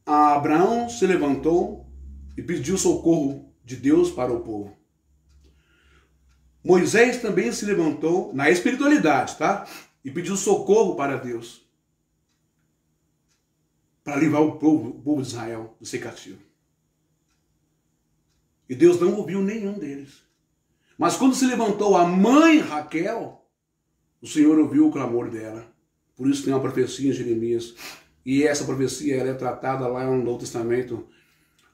S1: Abraão se levantou e pediu socorro de Deus para o povo. Moisés também se levantou na espiritualidade, tá? E pediu socorro para Deus, para livrar o povo de Israel do ser cativo. E Deus não ouviu nenhum deles. Mas quando se levantou a mãe Raquel, o Senhor ouviu o clamor dela. Por isso tem uma profecia em Jeremias. E essa profecia ela é tratada lá no Novo Testamento.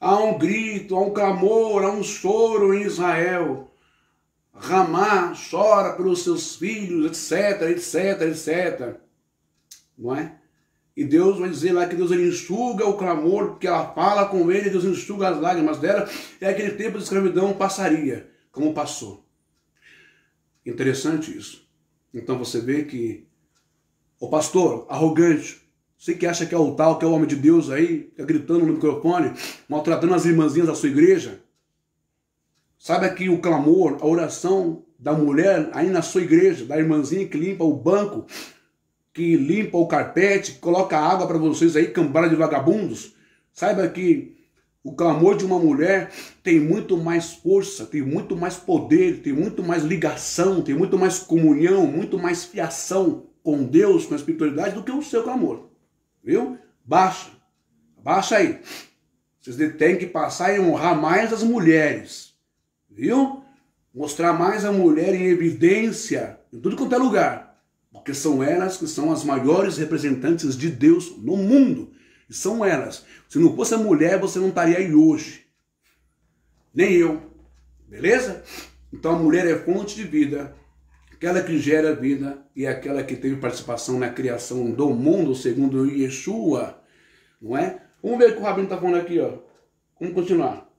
S1: Há um grito, há um clamor, há um choro em Israel. Ramá chora pelos seus filhos, etc, etc, etc. Não é? E Deus vai dizer lá que Deus ele enxuga o clamor, porque ela fala com ele, Deus enxuga as lágrimas dela. E aquele tempo de escravidão passaria, como passou. Interessante isso. Então você vê que o pastor arrogante, você que acha que é o tal, que é o homem de Deus aí, fica gritando no microfone, maltratando as irmãzinhas da sua igreja. Sabe aqui o clamor, a oração da mulher aí na sua igreja, da irmãzinha que limpa o banco, que limpa o carpete, que coloca água para vocês aí, cambada de vagabundos. Saiba que o clamor de uma mulher tem muito mais força, tem muito mais poder, tem muito mais ligação, tem muito mais comunhão, muito mais fiação com Deus, com a espiritualidade, do que o seu clamor. Viu? Baixa aí. Vocês têm que passar e honrar mais as mulheres. Viu? Mostrar mais a mulher em evidência, em tudo quanto é lugar. Porque são elas que são as maiores representantes de Deus no mundo. E são elas. Se não fosse a mulher, você não estaria aí hoje. nem eu. Beleza? Então a mulher é fonte de vida, aquela que gera vida e aquela que teve participação na criação do mundo, segundo Yeshua, não é? Vamos ver o que o Rabino está falando aqui, ó. Vamos continuar.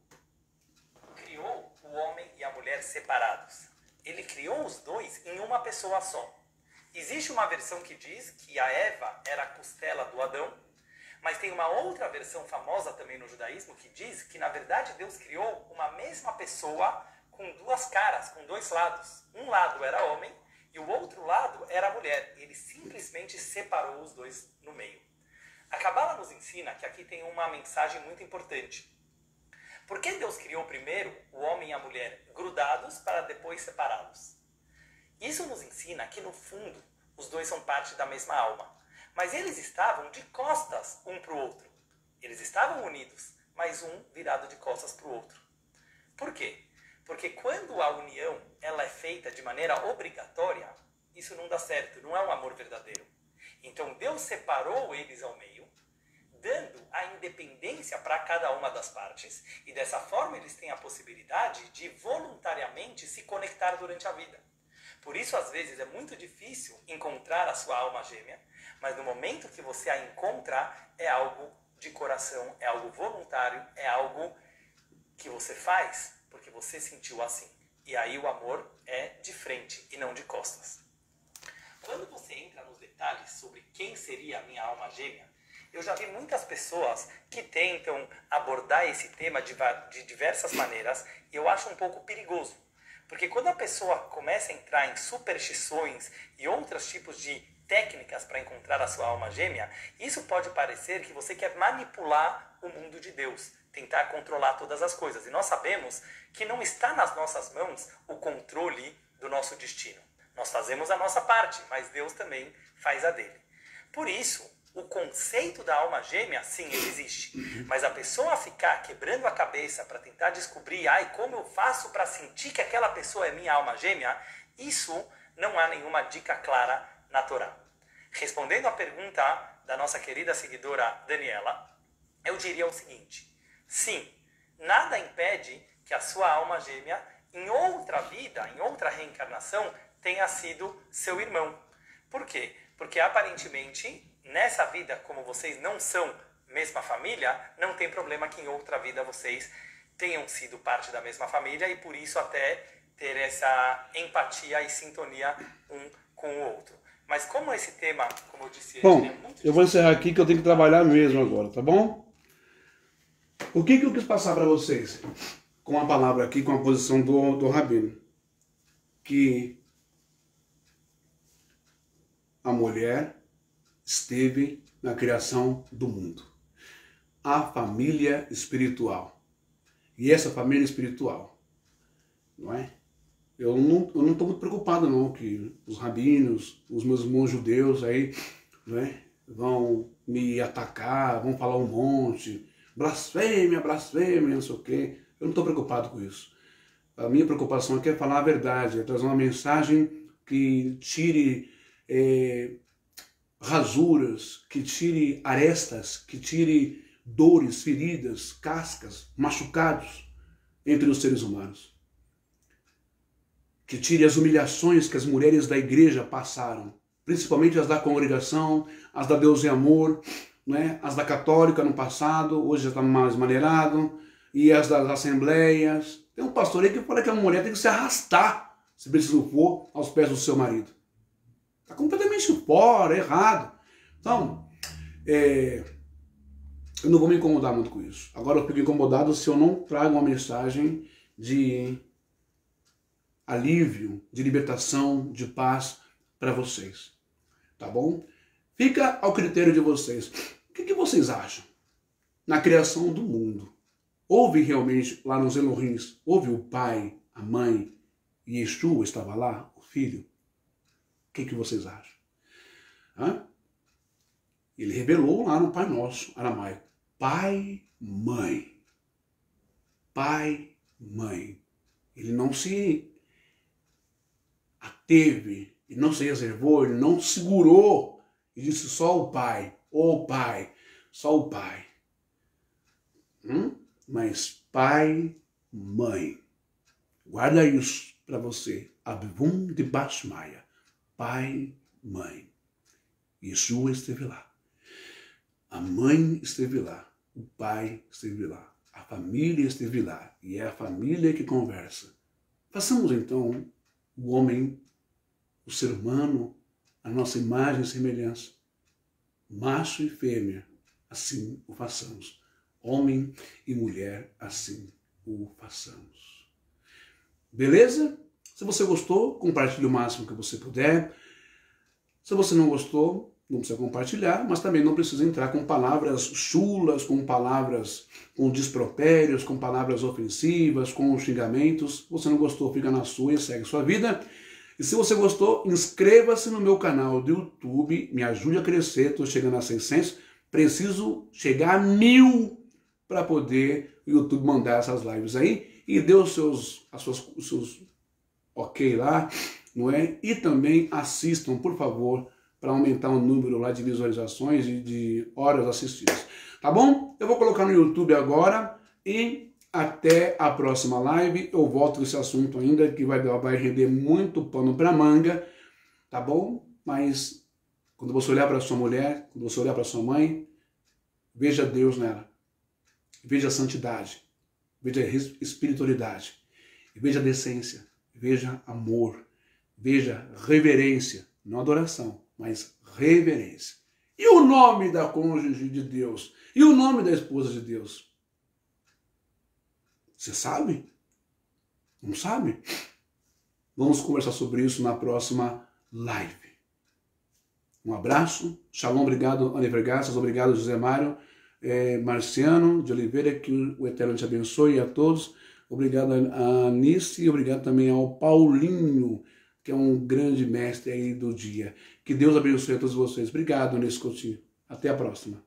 S2: Criou o homem e a mulher separados. Ele criou os dois em uma pessoa só. Existe uma versão que diz que a Eva era a costela do Adão, mas tem uma outra versão famosa também no judaísmo que diz que, na verdade, Deus criou uma mesma pessoa com duas caras, com dois lados. Um lado era homem e o outro lado era mulher. Ele simplesmente separou os dois no meio. A Cabala nos ensina que aqui tem uma mensagem muito importante. Por que Deus criou primeiro o homem e a mulher grudados para depois separá-los? Isso nos ensina que, no fundo, os dois são parte da mesma alma. Mas eles estavam de costas um para o outro. Eles estavam unidos, mas um virado de costas para o outro. Por quê? Porque quando a união ela é feita de maneira obrigatória, isso não dá certo, não é um amor verdadeiro. Então Deus separou eles ao meio, dando a independência para cada uma das partes, e dessa forma eles têm a possibilidade de voluntariamente se conectar durante a vida. Por isso, às vezes, é muito difícil encontrar a sua alma gêmea, mas no momento que você a encontrar, é algo de coração, é algo voluntário, é algo que você faz porque você sentiu assim. E aí o amor é de frente e não de costas. Quando você entra nos detalhes sobre quem seria a minha alma gêmea, eu já vi muitas pessoas que tentam abordar esse tema de diversas maneiras e eu acho um pouco perigoso. Porque quando a pessoa começa a entrar em superstições e outros tipos de técnicas para encontrar a sua alma gêmea, isso pode parecer que você quer manipular o mundo de Deus, tentar controlar todas as coisas. E nós sabemos que não está nas nossas mãos o controle do nosso destino. Nós fazemos a nossa parte, mas Deus também faz a dele. Por isso, o conceito da alma gêmea, sim, ele existe. Mas a pessoa ficar quebrando a cabeça para tentar descobrir, como eu faço para sentir que aquela pessoa é minha alma gêmea, isso não há nenhuma dica clara na Torá. Respondendo à pergunta da nossa querida seguidora Daniela, eu diria o seguinte: sim, nada impede que a sua alma gêmea, em outra vida, em outra reencarnação, tenha sido seu irmão. Por quê? Porque aparentemente, nessa vida, como vocês não são mesma família, não tem problema que em outra vida vocês tenham sido parte da mesma família e por isso até ter essa empatia e sintonia um com o outro. Mas como esse tema, como eu disse...
S1: Bom,
S2: é muito
S1: eu vou encerrar aqui que eu tenho que trabalhar mesmo agora, tá bom? O que eu quis passar para vocês com a palavra aqui, com a posição do Rabino? Que a mulher esteve na criação do mundo. A família espiritual. E essa família espiritual, não é? Eu não estou muito preocupado não, que os rabinos, os meus irmãos judeus aí, não é? Vão me atacar, vão falar um monte, blasfêmia, blasfêmia, não sei o quê. Eu não estou preocupado com isso. A minha preocupação aqui é falar a verdade, é trazer uma mensagem que tire rasuras, que tire arestas, que tire dores, feridas, cascas, machucados entre os seres humanos. Que tire as humilhações que as mulheres da igreja passaram, principalmente as da congregação, as da Deus e Amor, né? As da católica no passado, hoje já está mais maneirado, e as das assembleias. Tem um pastor aí que fala que a mulher tem que se arrastar, se preciso for, aos pés do seu marido. Está completamente fora, errado. Então, eu não vou me incomodar muito com isso. Agora eu fico incomodado se eu não trago uma mensagem de alívio, de libertação, de paz para vocês. Tá bom? Fica ao critério de vocês. O que vocês acham? Na criação do mundo, houve realmente lá nos Elohims, houve o pai, a mãe, e Yeshua estava lá, o filho? O que vocês acham? Ele revelou lá no Pai Nosso, aramaico. Pai, mãe. Pai, mãe. Ele não se ateve, ele não se reservou, ele não segurou e disse só o pai, só o pai. Mas pai, mãe. Guarda isso para você. Abvum de Bashmaya. Pai, mãe. Yeshua esteve lá. A mãe esteve lá. O pai esteve lá. A família esteve lá. E é a família que conversa. Façamos então o homem, o ser humano, a nossa imagem e semelhança. Macho e fêmea, assim o façamos. Homem e mulher, assim o façamos. Beleza? Se você gostou, compartilhe o máximo que você puder. Se você não gostou, não precisa compartilhar, mas também não precisa entrar com palavras chulas, com palavras com despropérios, com palavras ofensivas, com xingamentos. Se você não gostou, fica na sua e segue sua vida. E se você gostou, inscreva-se no meu canal do YouTube, me ajude a crescer, estou chegando a 600, preciso chegar a 1000 para poder o YouTube mandar essas lives aí e dê os seus ok lá, não é? E também assistam, por favor, para aumentar o número lá de visualizações e de horas assistidas. Tá bom? Eu vou colocar no YouTube agora e até a próxima live. Eu volto com esse assunto ainda, que vai render muito pano para manga, tá bom? Mas quando você olhar para sua mulher, quando você olhar para sua mãe, veja Deus nela. Veja a santidade, veja a espiritualidade, veja a decência, veja amor, veja reverência, não adoração, mas reverência. E o nome da cônjuge de Deus? E o nome da esposa de Deus? Você sabe? Não sabe? Vamos conversar sobre isso na próxima live. Um abraço, shalom, obrigado, Aniver Garças, obrigado, José Mário, Marciano de Oliveira, que o Eterno te abençoe a todos. Obrigado a Anice e obrigado também ao Paulinho, que é um grande mestre aí do dia. Que Deus abençoe a todos vocês. Obrigado, Anice Coutinho. Até a próxima.